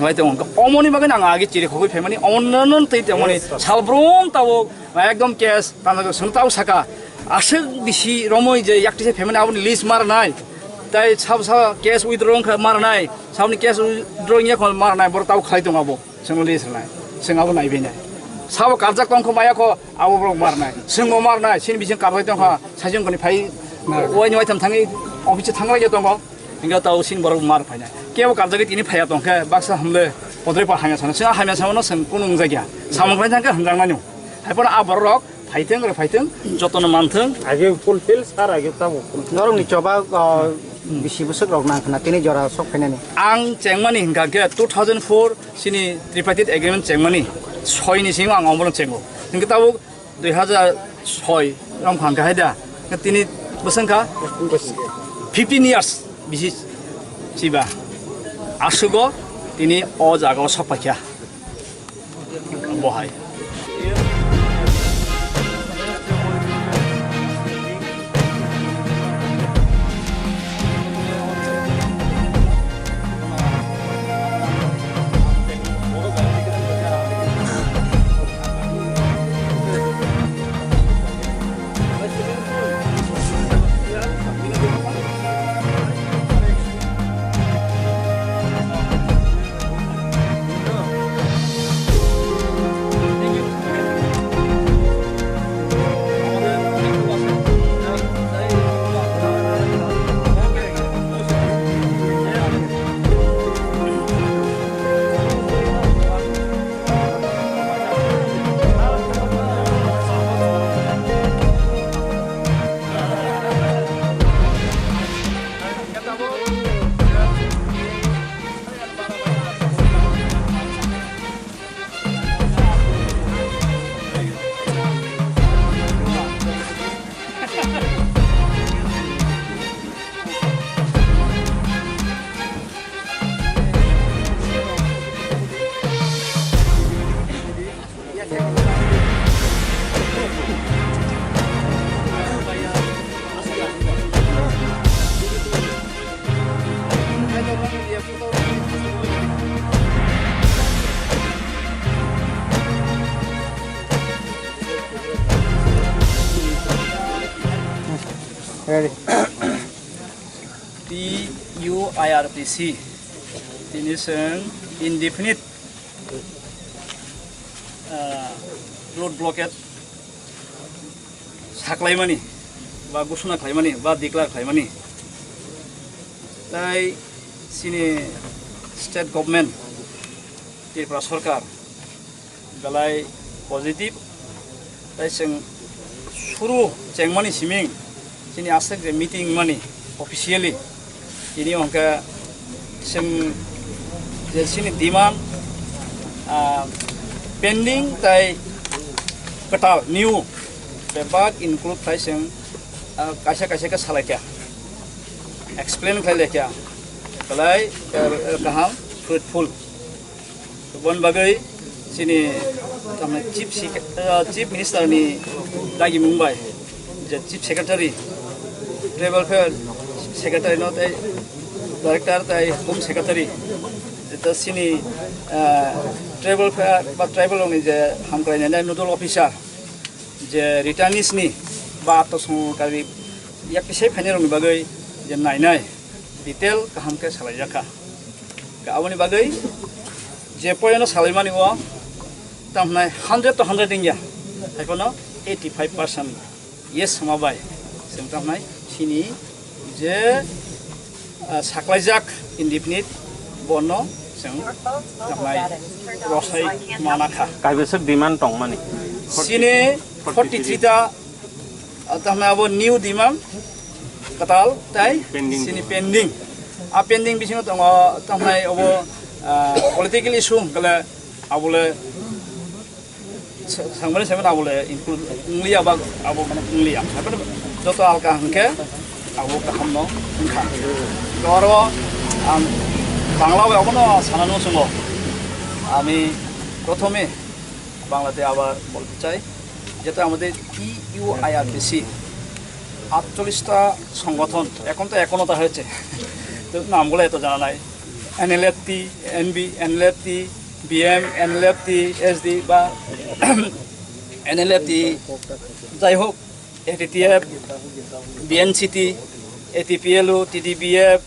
लाइ दङ अमनि बागै आं आगे चेरि खगै फेमानि अमनन तै दङनि सालब्रम ताव एकदम केस तानजागै सुनताव साका आसे बिसि रमय जे याक्तिसे फेमानि आबनि लिस्ट मारनाय ताई साबसा केस उइथड्रइं मारनाय साबनि केस उइथड्रइं या मारनाय बर ताव खाय दङ आबो जों लिस्टनाय जों आबो नायबेनाय साब कारजाक दंखौ मायाखौ आबो ब्रक मारनाय जोंबो मारनाय सिन बिजों कारबाय दंखा साइजों गनि फाय ओइनि वाइथाम थाङै अफिस थांलाय दङ इंगा ताव सिन बर मार फायनाय केव कारजागै तिनि फाया दंखा बाक्सा हमले पद्रै पा हाङा सानो जों हामिया सामनो जों कुनु जायगा सामंखाय थांखा हंजांनानै हायपन आबर रक फाइथों जतन मानथों आगे फुलफिल सार आगे ताव नरंनि चबा बिसि बोसोर रक नाखना तिनि जरा सक फायनानै आं चेंमानि हिंगाके 2004 सिनि ट्रिपार्टिट एग्रीमेंट चेंमानि 6 नि सिं आं अमरन चेंगो हिंगा ताव 2006 रं फांका हायदा तिनि बोसोंखा 15 इयार्स बिसि सिबा आसुगो तिनि अ जागाव सपाख्या बहाय TUIRPC ini seng indefinite road blockade saklaimani ba gusuna khlaimani ba declare khlaimani tai sini state government Tripura sarkar galai positive tai seng suru chengmani siming sini asek meeting mani officially ini angka seng sini demand pending tai ketal new bebak include tai seng kaisa ke salakya explain khlai kya kalai kaham fruitful bon bagai sini tamne chief minister ni lagi Mumbai je chief secretary travel fair secretary no tai director tai home secretary itu sini travel fair ba travel ni je hamkrai ne nodal officer je returnees ni ba to kali yak pisai phainer ni bagai je nainai detail kaham ke salai jaka ka awani bagai je poyano salaimani wa tamnai 100 to 100 india haikono 85% yes mabai semtamnai sini je saklaijak indefinite bono seng tamnai rosai manakha kaibesok demand tong mani sini 43 ta tamnai abo new demand katal tai sini pending pending bisingo tong tamnai abo political issue kala abule sangbani seven abule include unglia ba abo mana unglia apa joto alka hangke abo kahamno hangka goro Bangla এখনো সানানো সময় আমি প্রথমে বাংলাতে আবার বলতে চাই যেটা আমাদের TUIRPC 48টা সংগঠন এখন তো 51টা হয়েছে তো নামগুলো এত জানা নাই NLFT NB NLFT BM NLFT SD বা NLFT যাই হোক ATTF BNCT ATPLU TDBF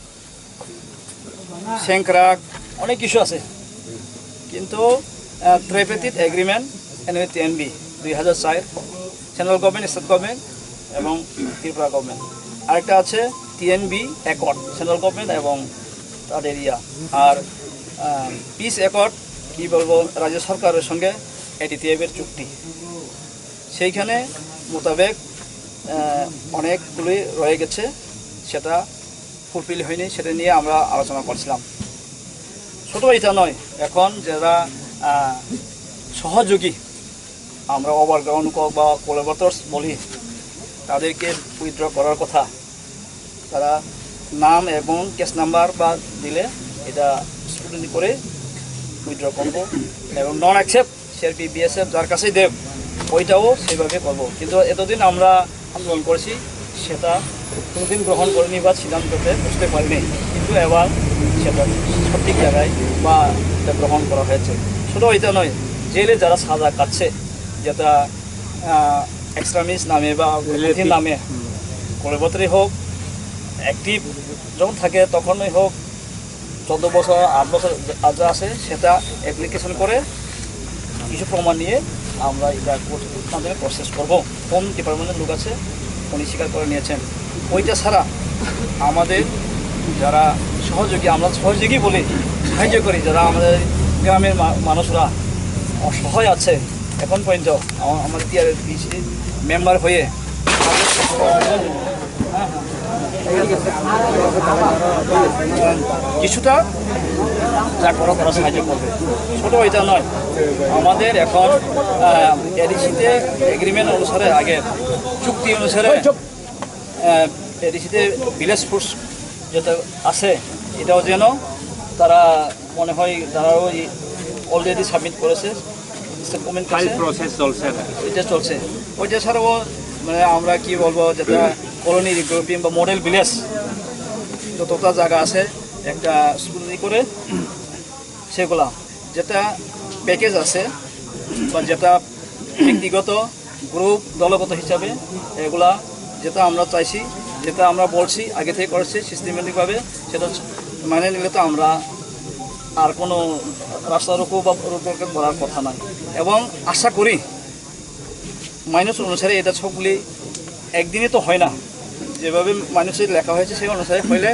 সেংক্রাক অনেক কিছু আছে কিন্তু tripartite agreement NLFT-NB 2004 central government state government এবং ত্রিপুরা গভর্নমেন্ট আরেকটা আছে TNB অ্যাকর্ড সেন্ট্রাল গভর্নমেন্ট এবং তাদের এরিয়া আর পিস অ্যাকর্ড কি বলবো রাজ্য সরকারের সঙ্গে ATTF এর চুক্তি সেইখানে মোতাবেক অনেকগুলি রয়ে গেছে সেটা ফুলফিল হয়নি সেটা নিয়ে আমরা আলোচনা করছিলাম শুধু এটা নয় এখন যারা সহযোগী আমরা ওভারগ্রাউন্ড বা কোলাবরেটরস বলি তাদেরকে উইথড্র করার কথা তারা নাম এবং কেস নাম্বার বা দিলে এটা স্টুডেন্ট করে উইথড্র করবো এবং নন অ্যাকসেপ্ট সিআরপি বিএসএফ যার কাছেই দেব ওইটাও সেইভাবে করবো কিন্তু এতদিন আমরা আন্দোলন করেছি সেটা কোনোদিন গ্রহণ করিনি বা সিদ্ধান্ততে বুঝতে পারিনি কিন্তু এবার সেটা সঠিক জায়গায় বা এটা গ্রহণ করা হয়েছে শুধু এটা নয় জেলে যারা সাজা কাটছে যেটা এক্সট্রিমিস্ট নামে বা নামে কোলাবরেটরই হোক অ্যাক্টিভ যখন থাকে তখনই হোক 14 বছর 8 বছর যা আছে সেটা অ্যাপ্লিকেশন করে কিছু প্রমাণ নিয়ে আমরা এটা কোর্টে প্রসেস করবো কোন ডিপার্টমেন্টের লোক আছে উনি স্বীকার করে নিয়েছেন ওইটা ছাড়া আমাদের যারা সহযোগী আমরা সহযোগী বলে সাহায্য করি যারা আমাদের গ্রামের মানুষরা অসহায় আছে এখন পর্যন্ত আমাদের TUIRPC মেম্বার হয়ে কিছুটা যা করা সাহায্য করবে ছোটো এটা নয় আমাদের এখন এডিসিতে এগ্রিমেন্ট অনুসারে আগে চুক্তি অনুসারে এডিসিতে ভিলেজ ফোর্স যেটা আছে এটাও যেন তারা মনে হয় তারাও অলরেডি সাবমিট করেছে প্রসেস চলছে এটা চলছে ওইটা ছাড়াও মানে আমরা কি বলবো যেটা কলোনি রিগ্রুপিং বা মডেল ভিলেজ যতটা জায়গা আছে একটা স্কুলি করে সেগুলা যেটা প্যাকেজ আছে বা যেটা ব্যক্তিগত গ্রুপ দলগত হিসাবে এগুলা যেটা আমরা চাইছি যেটা আমরা বলছি আগে থেকে করেছি সিস্টেমেটিকভাবে, সেটা মানে নিলে তো আমরা আর কোনো রাস্তা রোকো বা রোপকে করার কথা নয়। এবং আশা করি মাইনাস অনুসারে এটা সবগুলি একদিনে তো হয় না, যেভাবে মানুষের লেখা হয়েছে সেই অনুসারে হইলে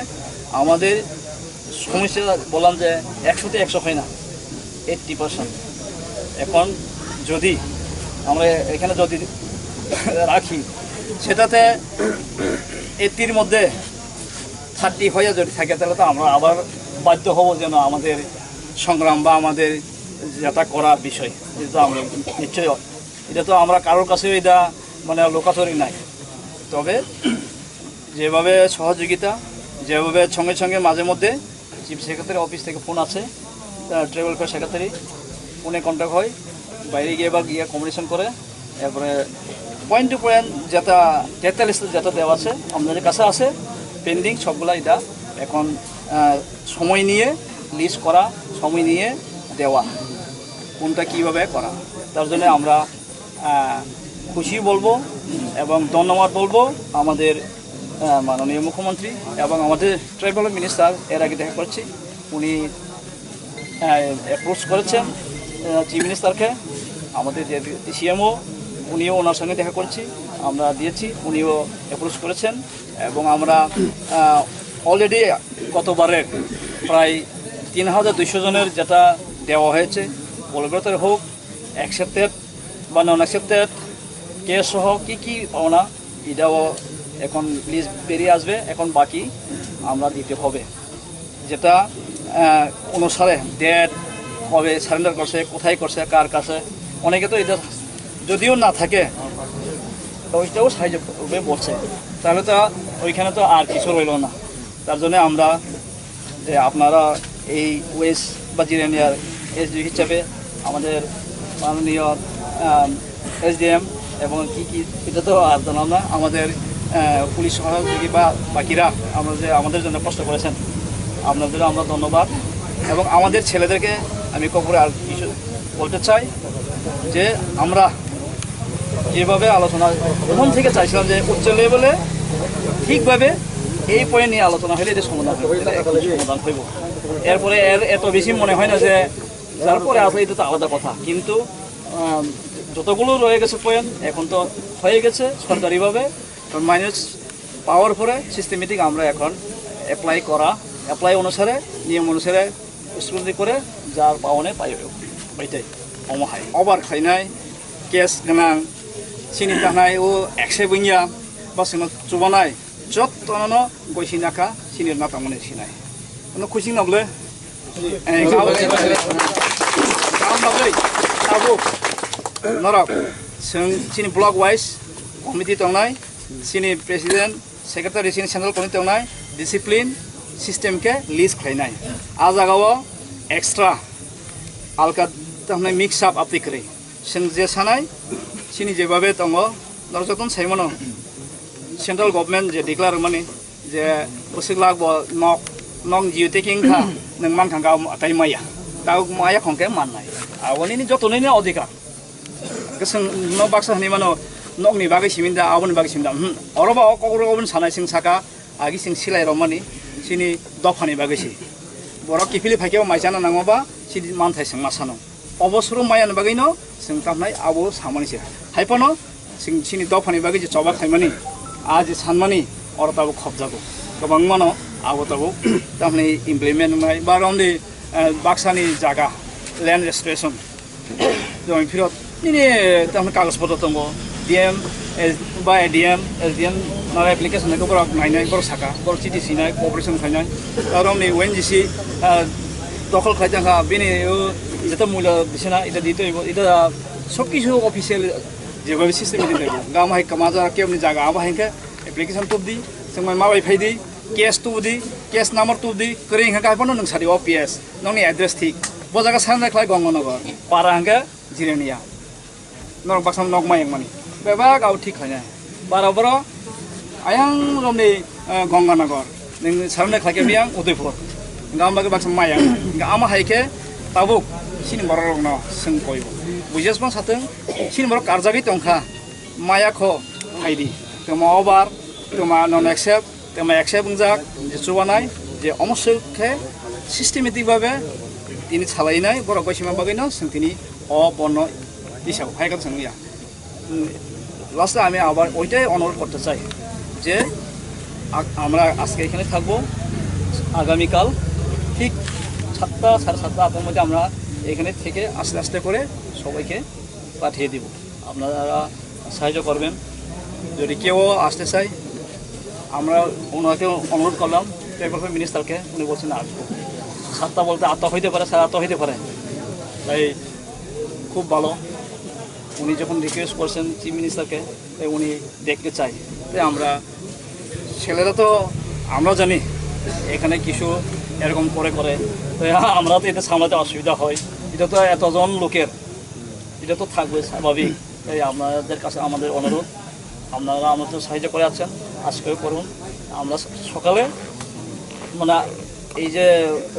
আমাদের সমস্যা বললাম যে 100-তে 100 হয় না, 80%। এখন যদি আমরা এখানে যদি রাখি সেটাতে 80-র মধ্যে 30 হয়ে যদি থাকে তাহলে তো আমরা আবার বাধ্য হব যেন আমাদের সংগ্রাম বা আমাদের যেটা করার বিষয়, যেটা আমরা নিশ্চয়ই এটা তো আমরা কারোর কাছে এটা মানে লোকাচুরি নাই। তবে যেভাবে সহযোগিতা, যেভাবে সঙ্গে সঙ্গে মাঝে মধ্যে চিফ সেক্রেটারি অফিস থেকে ফোন আছে, ট্রাইবাল অ্যাফেয়ার্স সেক্রেটারি ফোনে কন্ট্যাক্ট হয়, বাইরে গিয়ে বা গিয়ে কমিউনিকেশন করে, এরপরে পয়েন্ট টু পয়েন্ট যেটা ডেটা লিস্ট যেটা দেওয়া আছে আমাদের কাছে আছে পেন্ডিং সবগুলা, এটা এখন সময় নিয়ে লিস্ট করা, সময় নিয়ে দেওয়া, কোনটা কীভাবে করা, তার জন্য আমরা খুশি বলবো এবং ধন্যবাদ বলবো আমাদের মাননীয় মুখ্যমন্ত্রী এবং আমাদের ট্রাইবাল মিনিস্টার। এর আগে দেখা করছি উনি অ্যাপ্রোচ করেছেন চিফ মিনিস্টারকে, আমাদের যে সিএমও উনিও ওনার সঙ্গে দেখা করছি, আমরা দিয়েছি, উনিও অ্যাপ্রোচ করেছেন এবং আমরা অলরেডি গতবারের প্রায় 3200 জনের যেটা দেওয়া হয়েছে বলবতর হোক, অ্যাকসেপ্টেড বা নন অ্যাকসেপ্টেড কেস সহ কী কী পাওনা এটাও এখন লিস্ট বেরিয়ে আসবে, এখন বাকি আমরা দিতে হবে, যেটা অনুসারে ডেট কবে সারেন্ডার করছে, কোথায় করছে, কার কাছে, অনেকে তো এটা যদিও না থাকে ওইটাও সাহায্য করবে বলছে, তাহলে তো ওইখানে তো আর কিছু রইল না। তার জন্য আমরা যে আপনারা এই ওয়েস্ট বা জিরানিয়ার এসডি হিসাবে আমাদের মাননীয় এসডিএম এবং কী কী এটা তো আর জানাম না, আমাদের পুলিশ সহযোগী বা বাকিরা আমরা যে আমাদের জন্য কষ্ট করেছেন, আপনাদের আমরা ধন্যবাদ। এবং আমাদের ছেলেদেরকে আমি কপরে আর কিছু বলতে চাই যে আমরা যেভাবে আলোচনা প্রথম থেকে চাইছিলাম যে উচ্চ লেভেলে ঠিকভাবে এই পয়েন্ট নিয়ে আলোচনা হলে এটা সমাধান হইব, এরপরে এত বেশি মনে হয় না যে যার পরে আসলে এটা তো আলাদা কথা, কিন্তু যতগুলো রয়ে গেছে পয়েন্ট এখন তো হয়ে গেছে সরকারিভাবে মাইনাস পাওয়ার পরে সিস্টেমেটিক আমরা এখন অ্যাপ্লাই অনুসারে নিয়ম অনুসারে স্কুটি করে যার পাওনে পাইব ওইটাই অমহায় অবার খাইনাय কেস गोनां सिनि थानाय ও 100 বইয়া বা সিনো চুবানাय যতন গইসিনাকা সিনির না তামনে সিনাय কোনো খুশি নবলে আবু নরক सिनि ब्लक वाइज कमिटि तंनाय सिनि प्रेसिडेंट सेक्रेटारि सिनि सेंट्रल कमिटि तंनाय डिसिप्लिन सिस्टम के लिस्ट खाइनाय आ जागाव एक्सट्रा आलका तंनाय मिक्स अप आपतिक्रि जों जे सानाय सिनि जेबाबे दङ नरजतन साइमनो सेंट्रल गभर्नमेंट जे डिक्लेयार माने जे बोसोलाग नং जिउ टेकिं खा नों मान थांगा आताय माया दा माया खंके माननाय आवनि जतनैनि अधिकार गोसों न बाक्सा हनि मानो नंनि बागै सिमिनदा आवनि बागै सिमिनदा अरबा ककरो गबन सानाय सिं साका आगि सिं सिलाय रमानि सिनि दफानि बागैसि बर किफिलि फाइकेव माइजाना नांगोबा सिनि मानथाय सिं मासानो अबसरो मायान बागैनो जों तामनाय आबो सामानिसे हाइपनो सिं सिनि दफानि बागै जे चबा खायमानि आज सानमानि अरताबो खबजागो गोबां मानो आबो ताबो तामनाय इमप्लिमेन्ट माय बाराउन्डि बाक्सानि जागा लैंड रेजिस्ट्रेशन जों फिरत ini tamu kagus foto tunggu DM by DM SDM nara application itu baru naik baru saka baru CTC naik operation naik orang ni WNGC dokol kerja kah bini itu mula di sana itu sokisu official juga sistem itu gak mau kemaja kiam ni jaga apa hingga application tu di semua mau wifi di case tu di case number tu di kering hingga apa nung sari OPS nung ni address tik bawa jaga sana kelai gongon naga parah hingga jirenia नरक बाक्सा नक मायang mani beba gau ठीक हैन बराबर आयां रमनि गंगानगर नों सारने खाके बियां उदयपुर गाम बागे बाक्सा मायang गामा हायके ताबुक सिनि बररक न जों कयबो बुजेसबा साथों सिनि बर कारजागै तंखा मायाखो हायदि गमाबार তোমার নন অ্যাকসেপ্ট তোমার অ্যাকসেপ্ট যাক যে চুবানাय যে অমস্যকে সিস্টেমেটিকভাবে তিনি সালাইनाय बर' गयसिमा बागैनो जों তিনি অবর্ণ হিসাবে হাইকার সঙ্গিয়া লাস্টে আমি আবার ওইটাই অনুরোধ করতে চাই যে আমরা আজকে এখানে থাকবো আগামীকাল ঠিক 7টা 7:30 8টার মধ্যে আমরা এখানে থেকে আস্তে আস্তে করে সবাইকে পাঠিয়ে দিব আপনারা সাহায্য করবেন যদি কেউ আসতে চায় আমরা ওনাকে অনুরোধ করলাম ট্রাইবাল মিনিস্টারকে উনি বলছেন আসবো 7টা বলতে 8টা হইতে পারে 8:30 হইতে পারে তাই খুব ভালো উনি যখন রিকোয়েস্ট করছেন চিফ মিনিস্টারকে তাই উনি দেখতে চাই তাই আমরা ছেলেরা তো আমরা জানি এখানে কিছু এরকম করে তাই আমরা তো এটা সামলাতে অসুবিধা হয় এটা তো এতজন লোকের এটা তো থাকবে স্বাভাবিক তাই আপনাদের কাছে আমাদের অনুরোধ আপনারা আমাদের সাহায্য করে আছেন আজকেও করুন আমরা সকালে মানে এই যে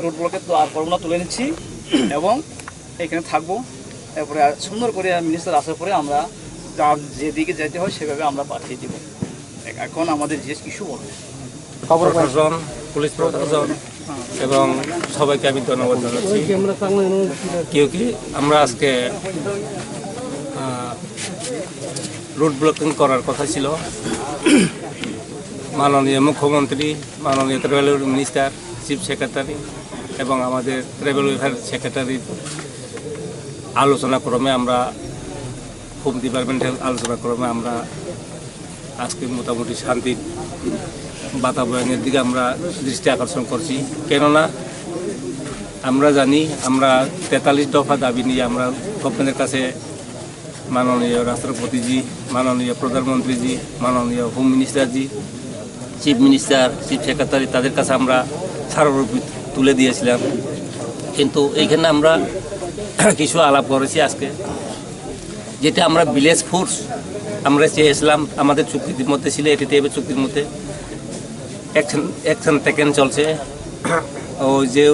রোড ব্লকের তো আর করবো না তুলে নিচ্ছি এবং এখানে থাকবো এরপরে সুন্দর করে মিনিস্টার আসার পরে আমরা যেদিকে যেতে হয় সেভাবে আমরা পাঠিয়ে দিব এখন আমাদের যে কিছু বলবে প্রশাসন পুলিশ প্রশাসন এবং সবাইকে আমি ধন্যবাদ জানাচ্ছি কেউ কি আমরা আজকে রোড ব্লকিং করার কথা ছিল মাননীয় মুখ্যমন্ত্রী মাননীয় ট্রাইবেল মিনিস্টার চিফ সেক্রেটারি এবং আমাদের ট্রাইবেল ওয়েলফেয়ার সেক্রেটারির আলোচনাক্রমে আমরা হোম ডিপার্টমেন্টের আলোচনাক্রমে আমরা আজকে মোটামুটি শান্তির বাতাবরণের দিকে আমরা দৃষ্টি আকর্ষণ করছি কেননা আমরা জানি আমরা 43 দফা দাবি নিয়ে আমরা গভর্নমেন্টের কাছে মাননীয় রাষ্ট্রপতিজি মাননীয় প্রধানমন্ত্রীজি মাননীয় হোম মিনিস্টারজি চিফ মিনিস্টার চিফ সেক্রেটারি তাদের কাছে আমরা সাররূপে তুলে দিয়েছিলাম কিন্তু এইখানে আমরা কিছু আলাপ করেছি আজকে যেটা আমরা ভিলেজ ফোর্স আমরা চেয়েছিলাম আমাদের চুক্তির মধ্যে ছিল এটিতে এবার চুক্তির মধ্যে অ্যাকশন টেকেন চলছে ও যে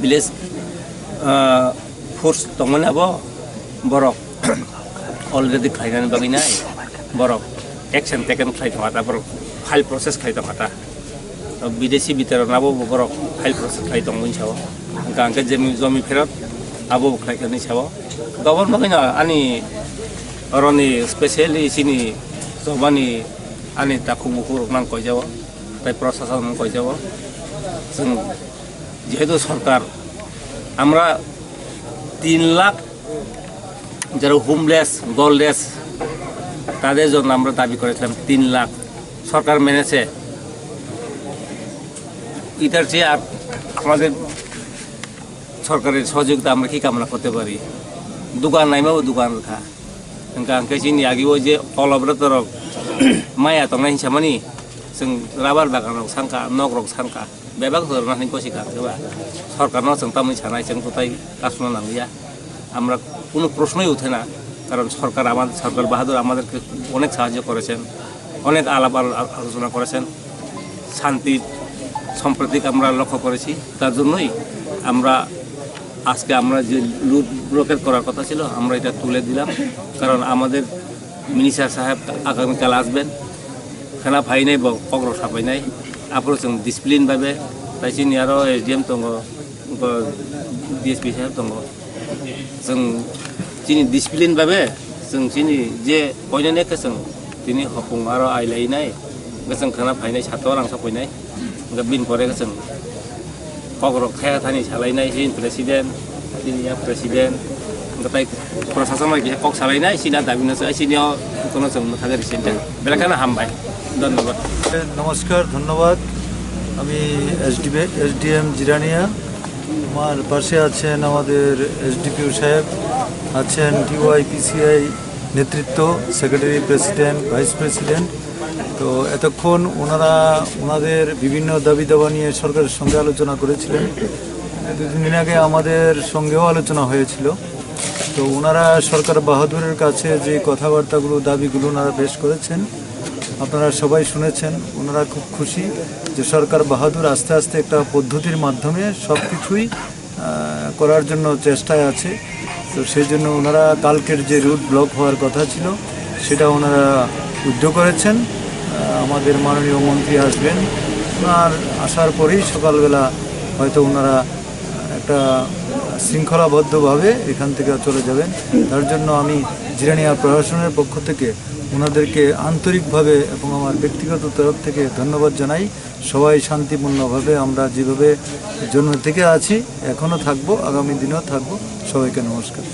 ভিলেজ ফোর্স তখন যাব বরক অলরেডি খাইনাनै বাকি নাই বরক অ্যাকশন টেকেন খাই থাকা বরক ফাইল প্রসেস খাই থাকা বিদেশি বিতরণাবো বরক ফাইল প্রসেস খাই দंमोन साव गांके जमी फेरत आबो खाइखनि साव गबन बाकिना आनि अरनि स्पेशली सिनि जबानि आनि ताखुमुखु नां कइजाव ताइ प्रशासन कइजाव जों जेहेतु सरकार আমরা 3 লাখ যারা হোমলেস গললেস তাদের জন্য আমরা দাবি করেছিলাম 3 লাখ সরকার মেনেছে ইতার চেয়ে আর আমাদের সরকারের সহযোগিতা আমরা কি কামনা করতে পারি দোকান নাইমাবো দোকান খা गांके जोंनि आगेयाव जे अलब्रतर माइया दंनाय हिसाबनि जों राबार बागानाव सानखा नगरक सानखा बेबाग हरनानै कसे गाखोबा सरकारनाव जों तामै सानाय जों गथाय कासुना नांलिया আমরা কোনো প্রশ্নই ওঠে না কারণ সরকার বাহাদুর আমাদেরকে অনেক সাহায্য করেছেন অনেক আলাপ আলোচনা করেছেন শান্তি সম্প্রীতি আমরা লক্ষ্য করেছি তার জন্যই আমরা আজকে আমরা যে লুট ব্লকেট করার কথা ছিল আমরা এটা তুলে দিলাম কারণ আমাদের মিনিস্টার সাহেব আগামীকাল আসবেন খানা ফাইনাই বা অগ্র সাফাইনাই আপনার जों ডিসিপ্লিনভাবে তাই চিনি আরও এসডিএম दङ ডিএসপি সাহেব दङ जों চিনি ডিসিপ্লিনভাবে जों চিনি যে পয়নানেকে जों दिनै हफुं आरो आइलायनाय जों खाना फाइनाय सातवा रां साफायनाय बिन परे जों कग्रक थायाथानि सालायनाय सिन प्रेसिडेन्ट सिनिया प्रेसिडेन्ट गताय प्रशासन माइके कक सालायनाय सिना दाबिनोसो सिनिया কোনো जों थागेर सिनते बेलाखाना हामबाय धन्यवाद নমস্কার ধন্যবাদ আমি এসডিএম জিরানিয়া আমার পাশে আছেন আমাদের এসডিপিও সাহেব আছেন টিউআইপিসিআই নেতৃত্ব সেক্রেটারি প্রেসিডেন্ট ভাইস প্রেসিডেন্ট তো এতক্ষণ ওনাদের বিভিন্ন দাবি দাবা নিয়ে সরকারের সঙ্গে আলোচনা করেছিলেন 2 দিন আগে আমাদের সঙ্গেও আলোচনা হয়েছিল তো ওনারা সরকার বাহাদুরের কাছে যে কথাবার্তাগুলো দাবিগুলো ওনারা পেশ করেছেন আপনারা সবাই শুনেছেন ওনারা খুব খুশি যে সরকার বাহাদুর আস্তে আস্তে একটা পদ্ধতির মাধ্যমে সব কিছুই করার জন্য চেষ্টায় আছে তো সেই জন্য ওনারা কালকের যে রুট ব্লক হওয়ার কথা ছিল সেটা ওনারা উদ্যোগ করেছেন আমাদের মাননীয় মন্ত্রী আসবেন। ওনার আসার পরেই সকালবেলা হয়তো ওনারা একটা শৃঙ্খলাবদ্ধভাবে এখান থেকে চলে যাবেন। তার জন্য আমি জিরানিয়া প্রশাসনের পক্ষ থেকে ওনাদেরকে আন্তরিকভাবে এবং আমার ব্যক্তিগত তরফ থেকে ধন্যবাদ জানাই। সবাই শান্তিপূর্ণভাবে আমরা যেভাবে জন্ম থেকে আছি এখনও থাকবো, আগামী দিনেও থাকবো। সবাইকে নমস্কার।